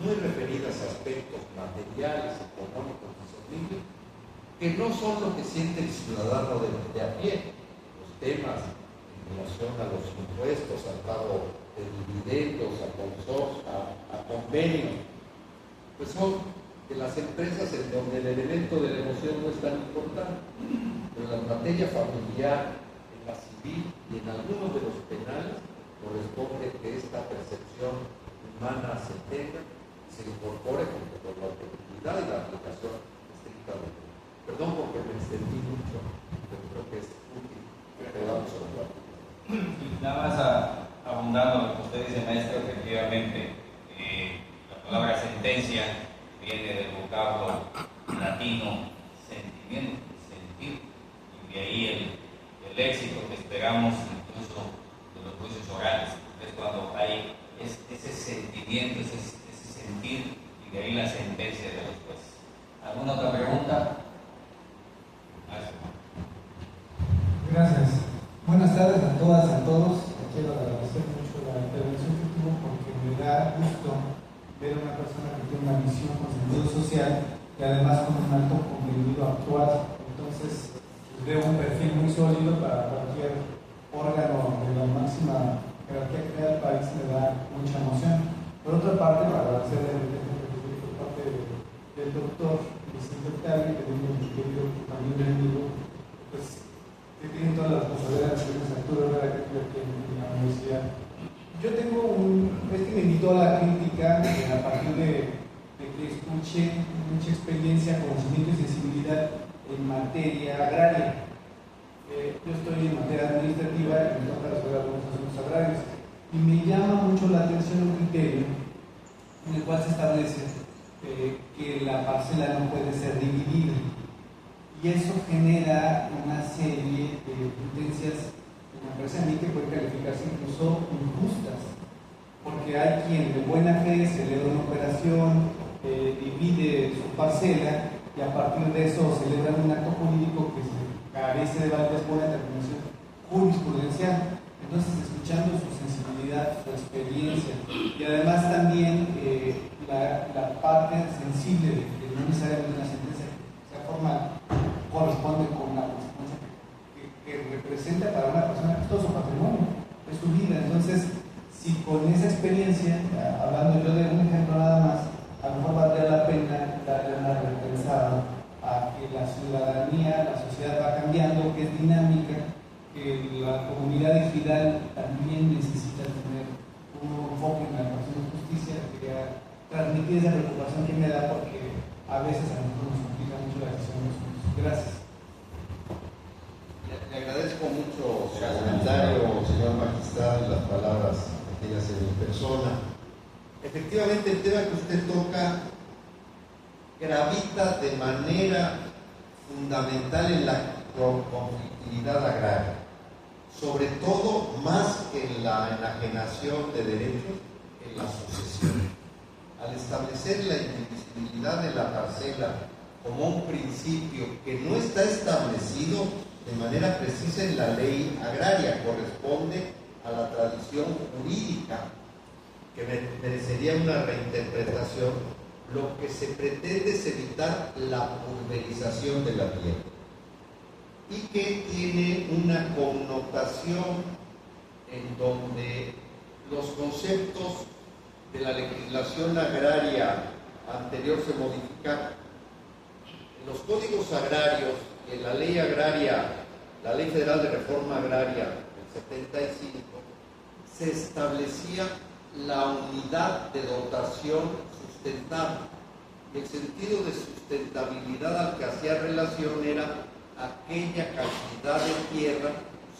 [SPEAKER 1] muy referidas a aspectos materiales, económicos y sostenibles, que no son lo que siente el ciudadano de a pie. Los temas en relación a los impuestos, al pago de dividendos, a convenios, pues son de las empresas en donde el elemento de la emoción no es tan importante, pero en la materia familiar, en la civil y en algunos de los penales corresponde que esta percepción humana se tenga y se incorpore junto con la objetividad y la aplicación estrictamente. Perdón porque me extendí mucho, pero creo que es útil.
[SPEAKER 2] sentencia viene del vocablo latino sentimiento, sentir, y de ahí el éxito que esperamos incluso de los juicios orales. Es cuando hay ese sentimiento, ese sentir, y de ahí la sentencia de los jueces. ¿Alguna otra pregunta?
[SPEAKER 5] Gracias. Buenas tardes a todas y a todos. Quiero agradecer mucho la intervención que tuvo porque me da gusto ver a una persona que tiene una visión con sentido social y además con un alto contenido actual. Entonces, veo un perfil muy sólido para cualquier órgano de la máxima jerarquía que tenga el país. Me da mucha emoción. Por otra parte, para agradecer por parte del doctor Vicente Octavio, que tengo mi querido compañero y amigo, pues que tienen todas las responsabilidades de la Arturo Herrera aquí en la universidad. Yo tengo que me invitó a la crítica a partir de que escuché mucha experiencia, conocimiento y sensibilidad en materia agraria. Yo estoy en materia administrativa y me toca resolver algunos asuntos agrarios. Y me llama mucho la atención un criterio en el cual se establece que la parcela no puede ser dividida. Y eso genera una serie de tendencias, me parece a mí, que pueden calificarse incluso injustas, porque hay quien de buena fe celebra una operación, divide su parcela y a partir de eso celebra un acto jurídico que carece de validez por una determinación jurisprudencial. Entonces, escuchando su sensibilidad, su experiencia y además también la parte sensible de no necesariamente una sentencia que sea formal, corresponde con la consecuencia que representa para una persona todo su patrimonio, es su vida. Entonces, si con esa experiencia, hablando yo de un ejemplo nada más, a lo mejor valdría la pena darle una repensada a que la ciudadanía, la sociedad va cambiando, que es dinámica, que la comunidad digital también necesita tener un enfoque en la cuestión de justicia. Quería transmitir esa preocupación que me da porque a veces a nosotros nos complica mucho la decisión de los juicios. Gracias.
[SPEAKER 1] Le agradezco mucho su comentario, señor magistrado, y las palabras que ella se en persona. Efectivamente, el tema que usted toca gravita de manera fundamental en la conflictividad agraria, sobre todo más que en la enajenación de derechos, en la sucesión. Al establecer la indivisibilidad de la parcela como un principio que no está establecido de manera precisa en la ley agraria, corresponde a la tradición jurídica, que merecería una reinterpretación. Lo que se pretende es evitar la pulverización de la tierra y que tiene una connotación en donde los conceptos de la legislación agraria anterior se modificaron. En los códigos agrarios, en la ley agraria, la Ley Federal de Reforma Agraria del 75, se establecía la unidad de dotación sustentable. El sentido de sustentabilidad al que hacía relación era aquella cantidad de tierra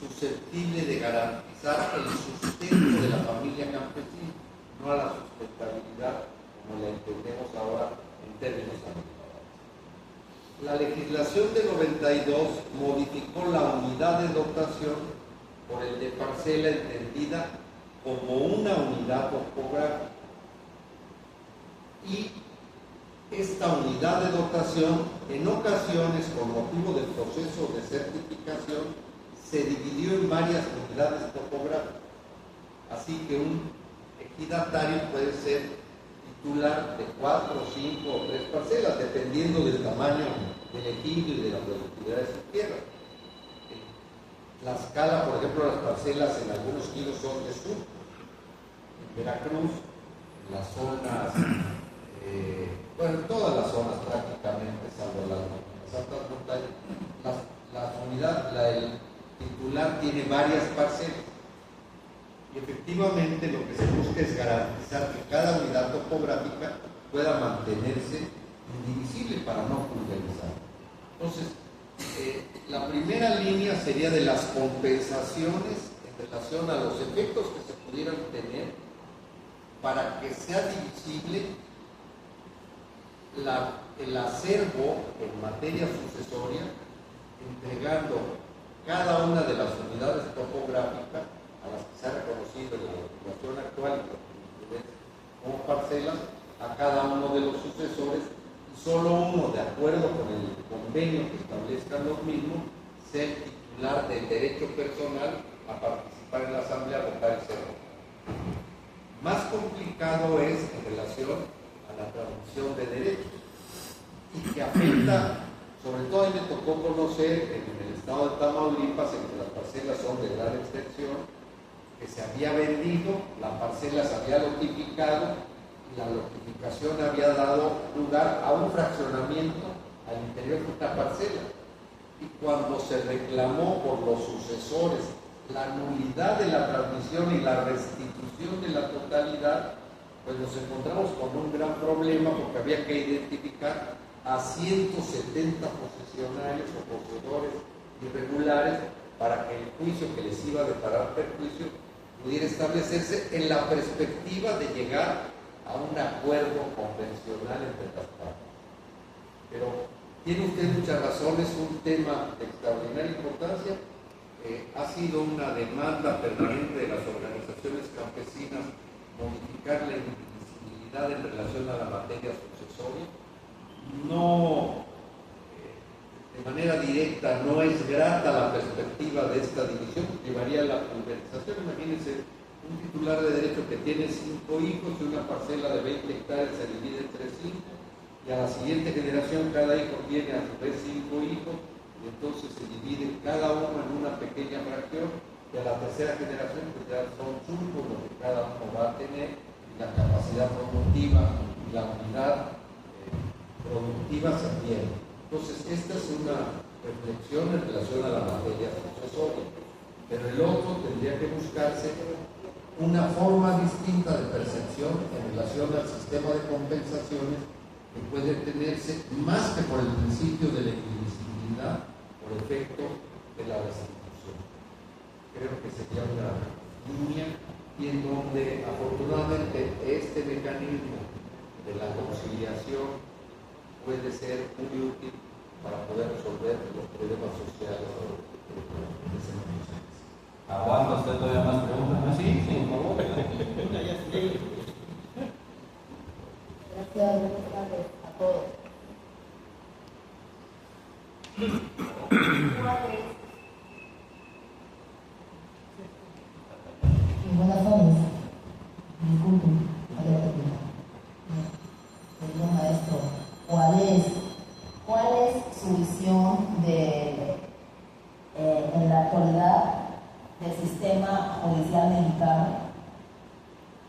[SPEAKER 1] susceptible de garantizar el sustento de la familia campesina, no a la sustentabilidad como la entendemos ahora en términos agrícolas. La legislación de 92 modificó la unidad de dotación por el de parcela entendida como una unidad topográfica, y esta unidad de dotación en ocasiones con motivo del proceso de certificación se dividió en varias unidades topográficas, así que un ejidatario puede ser titular de 4, 5 o 3 parcelas, dependiendo del tamaño del ejido y de la productividad de su tierra. En Tlaxcala, por ejemplo, las parcelas en algunos kilos son de sur. En Veracruz, en las zonas, en todas las zonas prácticamente, salvo las altas montañas, el titular tiene varias parcelas. Y efectivamente lo que se busca es garantizar que cada unidad topográfica pueda mantenerse indivisible para no pulverizar. Entonces, la primera línea sería de las compensaciones en relación a los efectos que se pudieran tener para que sea divisible el acervo en materia sucesoria, entregando cada una de las unidades topográficas a las que se ha reconocido en la legislación actual como parcelas a cada uno de los sucesores, y solo uno, de acuerdo con el convenio que establezcan los mismos, sea el titular del derecho personal a participar en la asamblea, a votar y ser votado. Más complicado es en relación a la transmisión de derechos, y que afecta, sobre todo a mí me tocó conocer en el estado de Tamaulipas, en que las parcelas son de gran extensión, que se había vendido, la parcela se había lotificado, y la lotificación había dado lugar a un fraccionamiento al interior de una parcela. Y cuando se reclamó por los sucesores la nulidad de la transmisión y la restitución de la totalidad, pues nos encontramos con un gran problema, porque había que identificar a 170 posesionarios o poseedores irregulares para que el juicio que les iba a deparar perjuicio pudiera establecerse en la perspectiva de llegar a un acuerdo convencional entre las partes. Pero tiene usted mucha razón, es un tema de extraordinaria importancia. Ha sido una demanda permanente de las organizaciones campesinas modificar la indivisibilidad en relación a la materia sucesoria. No, de manera directa, no es grata la perspectiva de esta división, llevaría a la pulverización. Imagínense un titular de derecho que tiene 5 hijos y una parcela de 20 hectáreas se divide entre 5, y a la siguiente generación cada hijo tiene a su vez 5 hijos, y entonces se divide cada uno en una pequeña fracción, y a la tercera generación pues ya son surcos lo que cada uno va a tener, y la capacidad productiva y la unidad productiva se pierde. Entonces, esta es una reflexión en relación a la materia sucesoria, pero el otro tendría que buscarse una forma distinta de percepción en relación al sistema de compensaciones que puede tenerse más que por el principio de la indivisibilidad, por efecto de la restitución. Creo que sería una línea, y en donde afortunadamente este mecanismo de la conciliación puede ser muy útil para poder resolver los problemas sociales de ese momento.
[SPEAKER 2] ¿Aguanta usted todavía más preguntas? Sí, por favor.
[SPEAKER 6] Gracias, buenas tardes a todos. Buenas tardes. Disculpen, señor maestro, ¿cuál es su visión de, en la actualidad, del sistema judicial mexicano?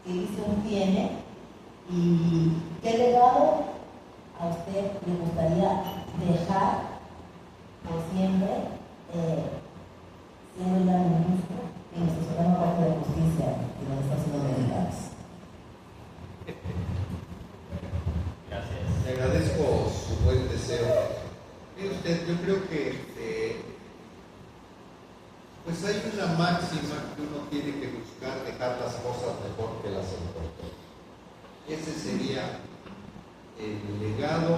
[SPEAKER 6] ¿Qué visión tiene? ¿Y qué legado a usted le gustaría dejar por siempre, siendo ya ministro en nuestro Supremo Corte de Justicia de los Estados Unidos Mexicanos?
[SPEAKER 2] Gracias.
[SPEAKER 1] Le agradezco su buen deseo. Mire usted, yo creo que pues hay una máxima que uno tiene que buscar dejar las cosas mejor que las encontró. Ese sería el legado,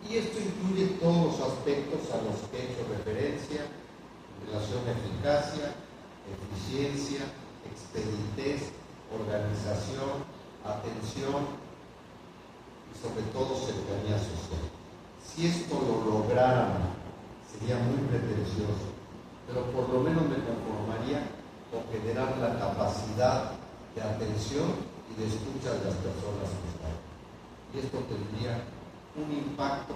[SPEAKER 1] y esto incluye todos los aspectos a los que he hecho referencia en relación a eficacia, eficiencia, expeditez, organización, atención y sobre todo cercanía social. Si esto lo lográramos, sería muy pretencioso, pero por lo menos me conformaría con generar la capacidad de atención y de escucha de las personas que están. Y esto tendría un impacto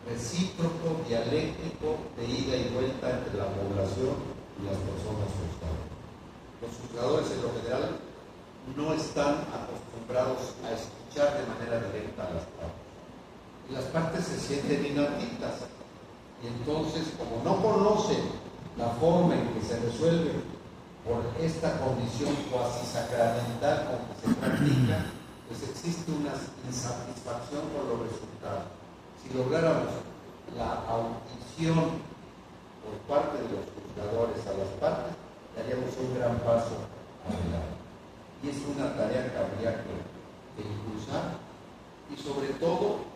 [SPEAKER 1] recíproco, dialéctico, de ida y vuelta entre la población y las personas juzgadas. Los juzgadores en lo general no están acostumbrados a escuchar de manera directa a las partes. Y las partes se sienten inauditas. Y entonces, como no conocen la forma en que se resuelve por esta condición cuasi sacramental con que se practica, pues existe una insatisfacción por los resultados. Si lográramos la audición por parte de los juzgadores a las partes, daríamos un gran paso adelante. Y es una tarea que habría que impulsar, y sobre todo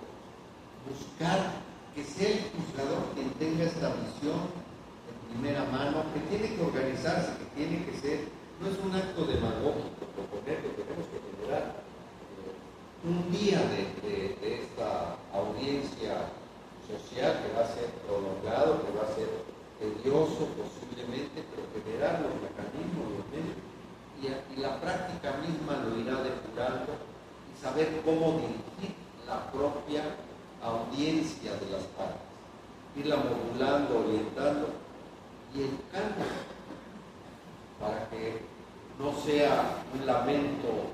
[SPEAKER 1] buscar que sea el juzgador quien tenga esta visión de primera mano, que tiene que organizarse, que tiene que ser, no es un acto demagógico proponer que tenemos que generar un día de esta audiencia social que va a ser prolongado, que va a ser tedioso posiblemente, pero generar los mecanismos, los medios, y la práctica misma lo irá depurando y saber cómo dirigir la propia audiencia de las partes, irla modulando, orientando y educando para que no sea un lamento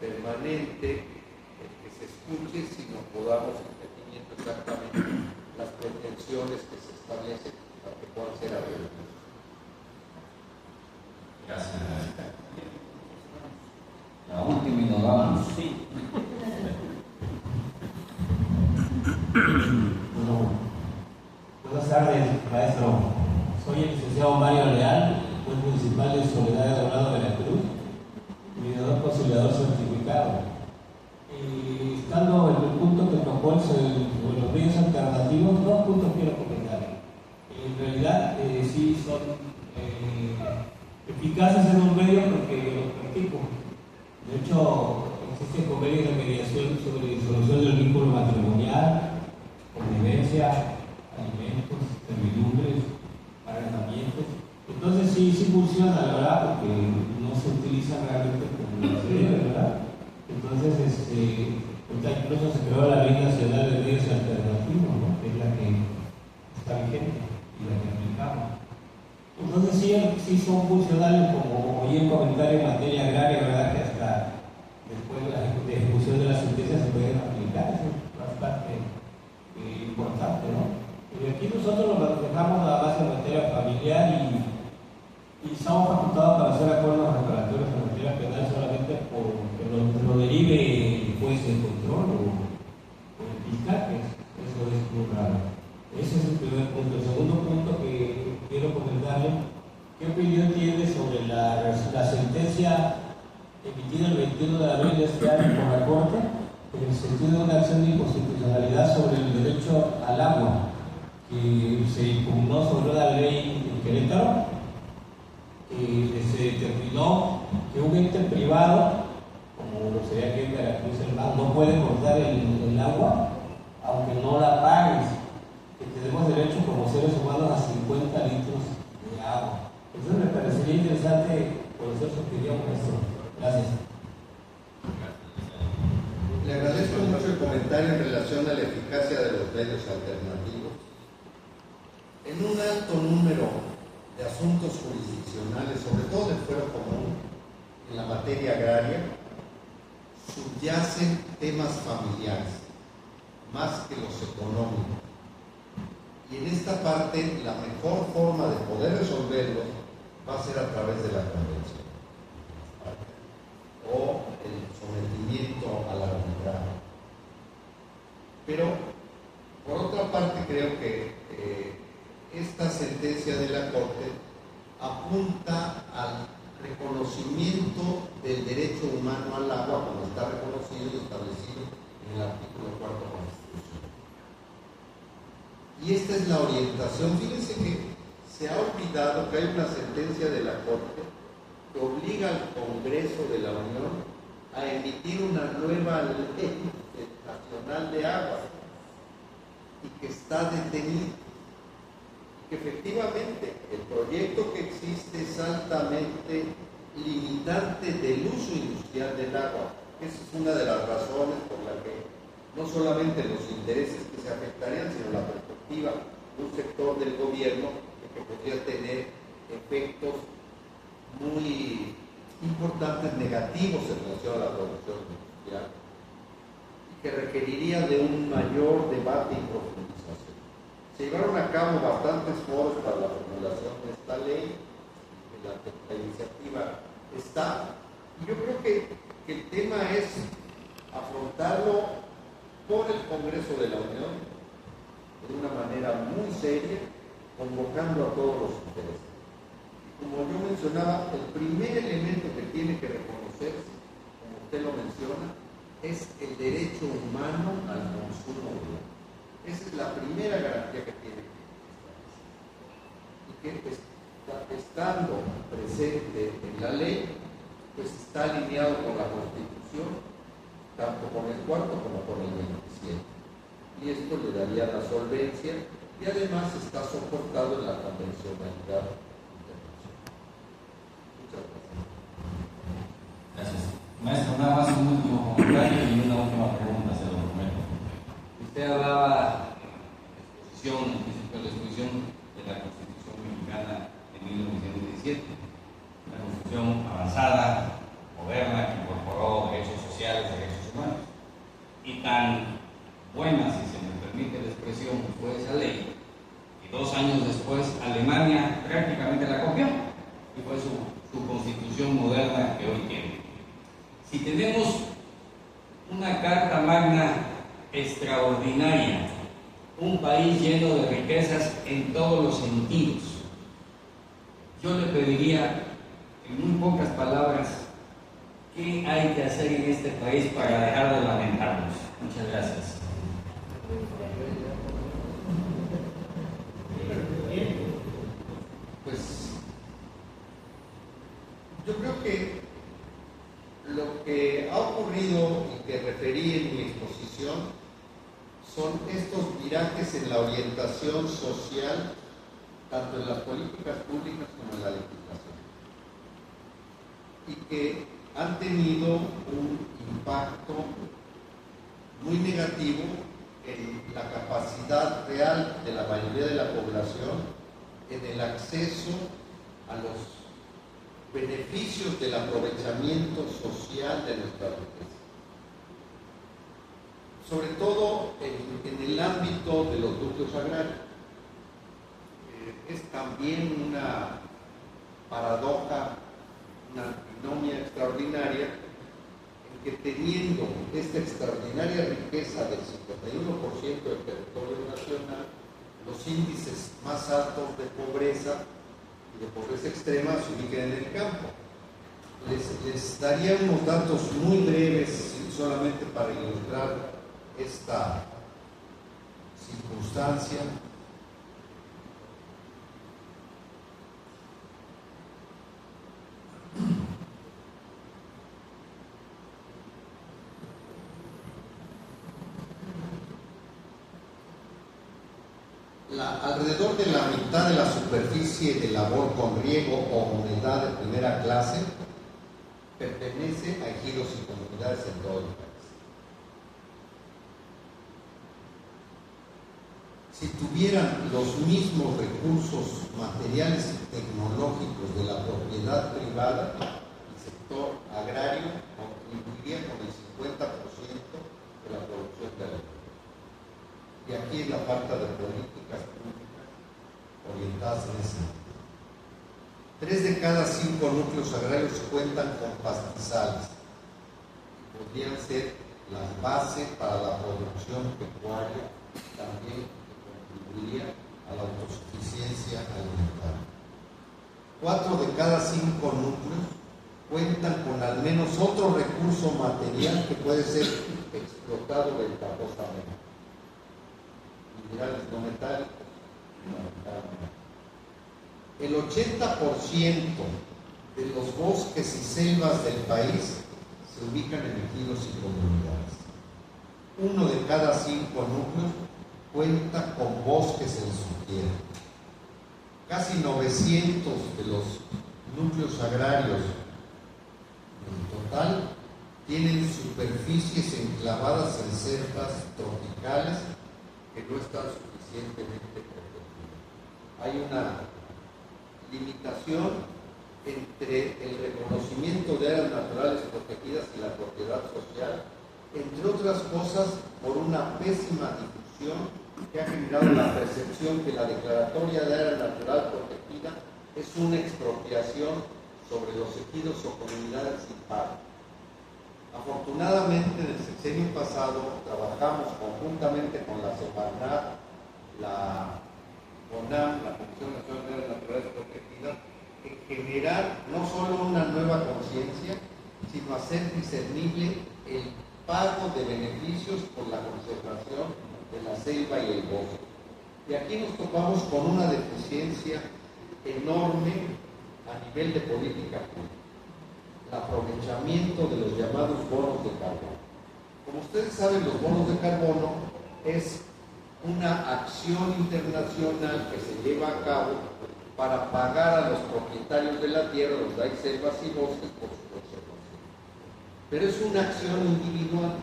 [SPEAKER 1] permanente el que se escuche, sino podamos ir definiendo exactamente las pretensiones que se establecen para que puedan ser atendidas.
[SPEAKER 2] Gracias. La última y nos vamos. Sí.
[SPEAKER 7] Bueno, buenas tardes, maestro. Soy el licenciado Mario Leal, juez municipal de Soledad de Dorado, Veracruz, mediador conciliador certificado. Estando en el punto que tocó sobre los medios alternativos, dos puntos quiero comentar. En realidad, sí son eficaces en un medio porque los practico. De hecho, existe convenio de mediación sobre disolución del vínculo matrimonial, convivencia, alimentos, servidumbres, arrendamientos. Entonces sí funciona, la verdad, porque no se utiliza realmente como se debe, ¿verdad? Entonces, incluso se creó la Ley Nacional de Medios Alternativos, ¿no? Que es la que está vigente y la que aplicamos. Entonces sí son funcionales, como oí un comentario en materia agraria, ¿verdad? Que hasta después de la ejecución de la sentencia se pueden aplicar, eso es bastante importante, ¿no? Y aquí nosotros nos dejamos a base de materia familiar y estamos facultados para hacer acuerdos reparatorios en materia penal solamente porque lo derive el juez de control o el fiscal, que eso es muy raro. Ese es el primer punto. El segundo punto que quiero comentarle, ¿qué opinión tiene sobre la sentencia emitida el 21 de abril de este año por la Corte en el sentido de una acción de inconstitucionalidad sobre el derecho al agua que se impugnó sobre una ley en Querétaro, que se determinó que un ente privado, como lo sería aquí en Veracruz, no puede cortar el agua aunque no la pagues, que tenemos derecho como seres humanos a 50 litros de agua. Entonces me parecería interesante conocer su opinión, maestro. Gracias.
[SPEAKER 1] Le agradezco mucho el comentario en relación a la eficacia de los medios alternativos. En un alto número de asuntos jurisdiccionales, sobre todo del fuero común, en la materia agraria, subyacen temas familiares, más que los económicos. Y en esta parte, la mejor forma de poder resolverlos va a ser a través de la convención o el sometimiento al arbitraje. Pero, por otra parte, creo que esta sentencia de la Corte apunta al reconocimiento del derecho humano al agua, como está reconocido y establecido en el artículo 4 constitucional. Y esta es la orientación. Fíjense que se ha olvidado que hay una sentencia de la Corte que obliga al Congreso de la Unión a emitir una nueva ley nacional de agua y que está detenido. Que efectivamente el proyecto que existe es altamente limitante del uso industrial del agua. Esa es una de las razones por la que no solamente los intereses que se afectarían, sino la perspectiva de un sector del gobierno que podría tener efectos muy importantes negativos en relación a la producción industrial y que requeriría de un mayor debate y profundización. Se llevaron a cabo bastantes foros para la formulación de esta ley, la iniciativa está, y yo creo que el tema es afrontarlo por el Congreso de la Unión de una manera muy seria, convocando a todos los intereses. Como yo mencionaba, el primer elemento que tiene que reconocerse, como usted lo menciona, es el derecho humano al consumo de agua. Esa es la primera garantía que tiene. Y que estando presente en la ley, pues está alineado con la Constitución, tanto con el cuarto como con el 27. Y esto le daría la solvencia y además está soportado en la convencionalidad internacional. Muchas gracias.
[SPEAKER 2] Gracias. Maestro, nada más un último comentario y una última pregunta, se lo prometo. Usted hablaba en la exposición de la Constitución mexicana de 1917, una Constitución avanzada, moderna, que incorporó derechos sociales, derechos humanos. Y tan buena, si se me permite la expresión, fue esa ley, y 2 años después Alemania prácticamente la copió, y fue su constitución moderna que hoy tiene. Si tenemos una Carta Magna extraordinaria, un país lleno de riquezas en todos los sentidos, yo le pediría, en muy pocas palabras, ¿qué hay que hacer en este país para dejar de lamentarnos? Muchas gracias.
[SPEAKER 1] Pues yo creo que lo que ha ocurrido y que referí en mi exposición son estos virajes en la orientación social, tanto en las políticas públicas como en la legislación, y que han tenido un impacto muy negativo en la capacidad real de la mayoría de la población en el acceso a los beneficios del aprovechamiento social de nuestra riqueza. Sobre todo en el ámbito de los núcleos agrarios. Es también una paradoja, una antinomia extraordinaria, en que teniendo esta extraordinaria riqueza del 51% del territorio nacional, los índices más altos de pobreza y de pobreza extrema se ubican en el campo. Les daría unos datos muy breves, solamente para ilustrar esta circunstancia. Alrededor de la mitad de la superficie de labor con riego o humedad de primera clase pertenece a ejidos y comunidades en todo el país. Si tuvieran los mismos recursos materiales y tecnológicos de la propiedad privada, el sector agrario contribuiría con el 50% de la producción de la agricultura. Y aquí es la falta de políticas públicas orientadas en ese sentido. 3 de cada 5 núcleos agrarios cuentan con pastizales y podrían ser la base para la producción pecuaria, también que contribuiría a la autosuficiencia alimentaria. 4 de cada 5 núcleos cuentan con al menos otro recurso material que puede ser explotado ventajosamente. Minerales no metálicos, el 80% de los bosques y selvas del país se ubican en ejidos y comunidades. 1 de cada 5 núcleos cuenta con bosques en su tierra. Casi 900 de los núcleos agrarios en total tienen superficies enclavadas en selvas tropicales que no están suficientemente protegidas. Hay una limitación entre el reconocimiento de áreas naturales protegidas y la propiedad social, entre otras cosas por una pésima difusión que ha generado la percepción que la declaratoria de área natural protegida es una expropiación sobre los ejidos o comunidades sin pago. Afortunadamente, en el sexenio pasado trabajamos conjuntamente con la Semarnat, la CONAM, la Comisión Nacional de Áreas Naturales Protegidas, en generar no solo una nueva conciencia, sino hacer discernible el pago de beneficios por la conservación de las selva y el bosque. Y aquí nos topamos con una deficiencia enorme a nivel de política pública, el aprovechamiento de los llamados bonos de carbono. Como ustedes saben, los bonos de carbono es una acción internacional que se lleva a cabo para pagar a los propietarios de la tierra, los de selvas y bosques, por su conservación. Pero es una acción individual.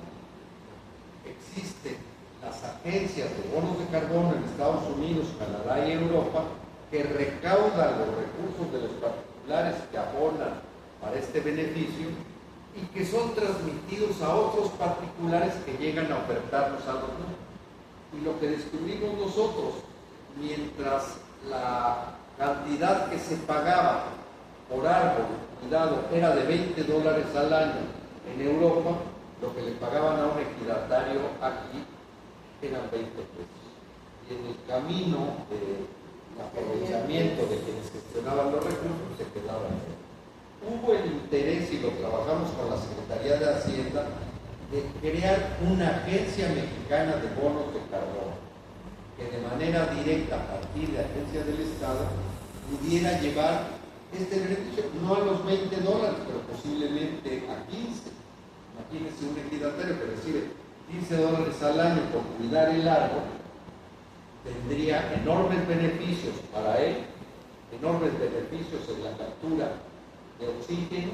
[SPEAKER 1] Existen las agencias de bonos de carbono en Estados Unidos, Canadá y Europa que recaudan los recursos de los particulares que abonan para este beneficio y que son transmitidos a otros particulares que llegan a ofertarlos a los demás. Y lo que descubrimos nosotros, mientras la cantidad que se pagaba por árbol cuidado era de $20 al año en Europa, lo que le pagaban a un ejidatario aquí eran 20 pesos. Y en el camino de aprovechamiento de quienes gestionaban los recursos se quedaban. Hubo el interés, y lo trabajamos con la Secretaría de Hacienda, de crear una agencia mexicana de bonos de carbono que de manera directa a partir de agencias del Estado pudiera llevar este beneficio, no a los $20, pero posiblemente a 15. Imagínense un ejidatario que recibe $15 al año por cuidar el árbol, tendría enormes beneficios para él, enormes beneficios en la captura de oxígeno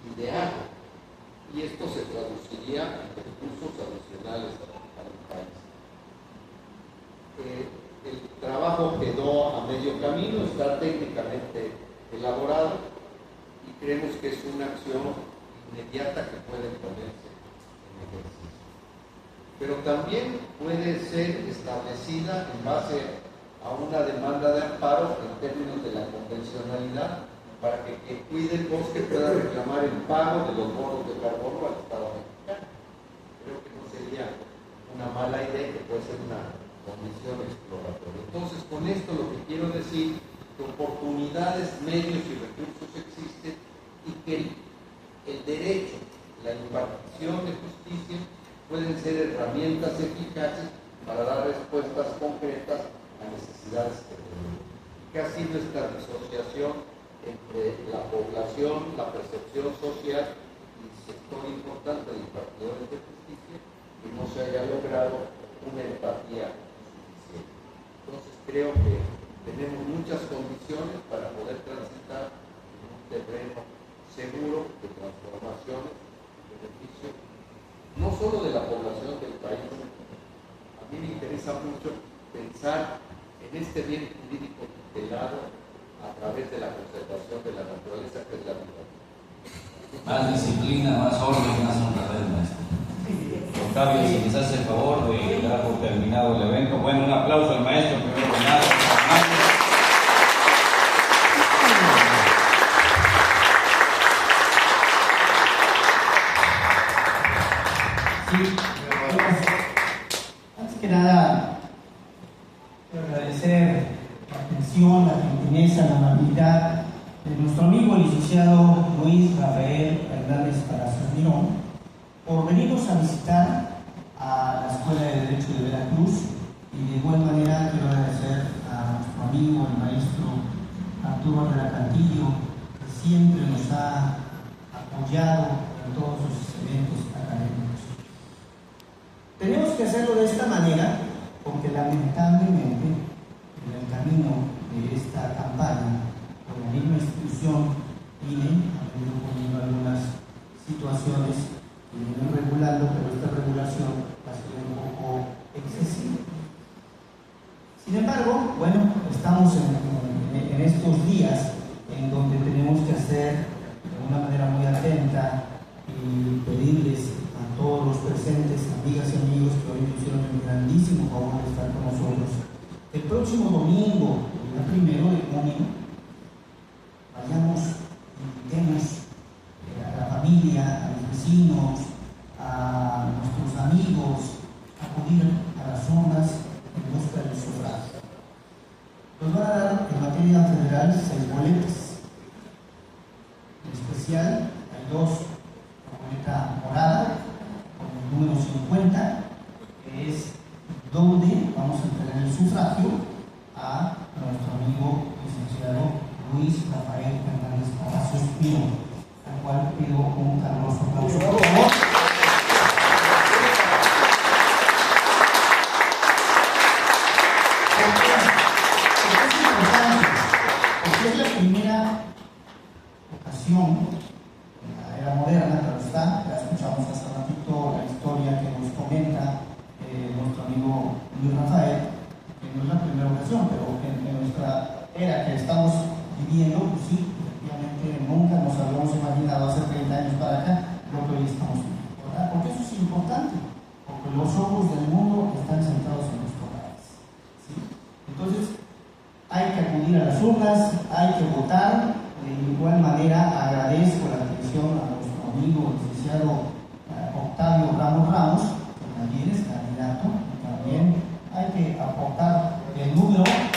[SPEAKER 1] y de agua. Y esto se traduciría en recursos adicionales para el país. El trabajo quedó a medio camino, está técnicamente elaborado y creemos que es una acción inmediata que puede ponerse en ejercicio. Pero también puede ser establecida en base a una demanda de amparo en términos de la convencionalidad, para que quien cuide el bosque pueda reclamar el pago de los bonos de carbono al Estado mexicano. Creo que no sería una mala idea, que puede ser una condición exploratoria. Entonces, con esto lo que quiero decir, que oportunidades, medios y recursos existen y que el derecho, la impartición de justicia pueden ser herramientas eficaces para dar respuestas concretas a necesidades que tenemos. ¿Qué ha sido esta disociación entre la población, la percepción social y el sector importante de impartidores de justicia, que no se haya logrado una empatía suficiente? Entonces creo que tenemos muchas condiciones para poder transitar en un terreno seguro de transformaciones y beneficio, no solo de la población del país. A mí me interesa mucho pensar en este bien jurídico tutelado a través de la conservación de la naturaleza, que es la vida.
[SPEAKER 2] Más disciplina, más orden, más honradez, maestro. Octavio, si les hace el favor de dar por terminado el evento. Bueno, un aplauso al maestro, primero que nada.
[SPEAKER 5] Sí, antes que nada, quiero agradecer la atención, la gentileza, la amabilidad de nuestro amigo el licenciado Luis Rafael Hernández Palacios Mirón por venirnos a visitar a la Escuela de Derecho de Veracruz, y de igual manera quiero agradecer a nuestro amigo el maestro Arturo Herrera Cantillo, que siempre nos ha apoyado en todos sus eventos académicos. Tenemos que hacerlo de esta manera porque lamentablemente en el camino de esta campaña, por la misma institución INE ha venido poniendo algunas situaciones que vienen regulando, pero esta regulación ha sido un poco excesiva. Sin embargo, bueno, estamos en estos días en donde tenemos que hacer de una manera muy atenta y pedirles a todos los presentes, amigas y amigos que hoy nos hicieron el grandísimo favor de estar con nosotros, el próximo domingo, el 1 de junio, vayamos, invitemos a la familia, a los vecinos, a nuestros amigos, a acudir a las zonas en busca del sufragio. Nos van a dar en materia federal 6 boletas. En especial hay 2, la boleta morada con el número 50, que es donde vamos a entregar el sufragio a nuestro amigo licenciado Luis Rafael Fernández Palacios Pino, al cual pido un caluroso aplauso, por favor. Porque es la primera ocasión en la era moderna, claro está, ya escuchamos hace ratito la historia que nos comenta nuestro amigo Luis Rafael, que no es la primera ocasión, pero en nuestra era que estamos viviendo, pues sí, efectivamente nunca nos habíamos imaginado hace 30 años para acá lo que hoy estamos viviendo, ¿verdad? Porque eso es importante, porque los ojos del mundo están sentados en nuestro país, ¿sí? Entonces, hay que acudir a las urnas, hay que votar. De igual manera, agradezco la atención a nuestro amigo licenciado Octavio Ramos, que también es candidato, y también hay que aportar el número 24,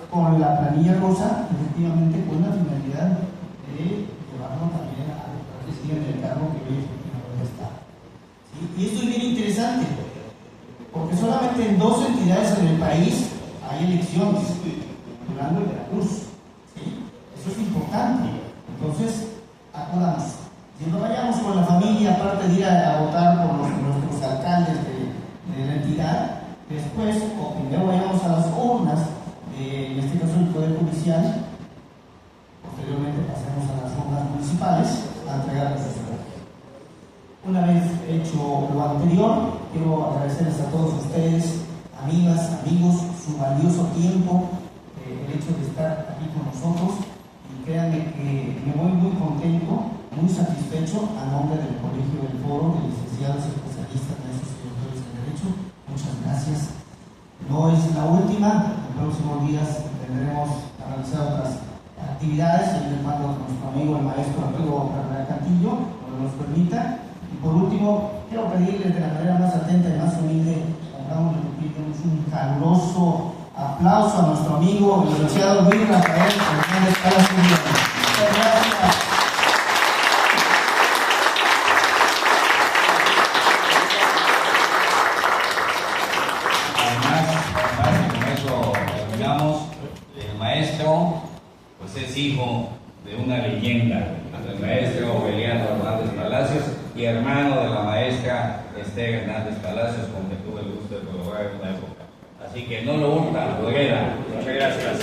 [SPEAKER 5] con la planilla rosa, efectivamente con la finalidad de llevarlo también al presidente del cargo que hoy está. ¿Sí? Y esto es bien interesante, porque solamente en 2 entidades en el país hay elecciones, Durango y Veracruz. ¿Sí? Eso es importante. Entonces, acudamos. Si no vayamos con la familia, aparte de ir a votar por nuestros alcaldes de la entidad, después, o primero vayamos a las urnas, en este caso el Poder Judicial, posteriormente pasemos a las urnas municipales a entregar los resultados. Una vez hecho lo anterior, quiero agradecerles a todos ustedes, amigas, amigos, su valioso tiempo, el hecho de estar aquí con nosotros, y créanme que me voy muy contento, muy satisfecho a nombre del Colegio del Foro de Licenciados Especialistas, Maestros y Doctores en Derecho. Muchas gracias. No es la última, en los próximos días tendremos a realizar otras actividades, en el mando de nuestro amigo el maestro Arturo Carrera Cantillo, cuando nos permita. Y por último, quiero pedirles de la manera más atenta y más humilde, pongamos un caluroso aplauso a nuestro amigo el licenciado Luis Rafael Fernández Palacios. Muchas gracias.
[SPEAKER 2] El maestro pues es hijo de una leyenda, el maestro Beliano Hernández Palacios y hermano de la maestra Esther Hernández Palacios, con quien tuve el gusto de colaborar en una época. Así que no lo hurta, lo hereda. Muchas gracias.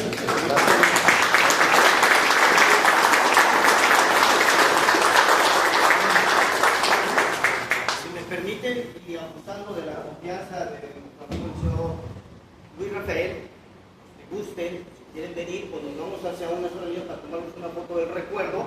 [SPEAKER 8] Si me permiten, y abusando de la confianza de nuestro amigo el señor Luis Rafael, gusten, si quieren venir, pues nos vamos hacia una sola línea para tomarnos una foto del recuerdo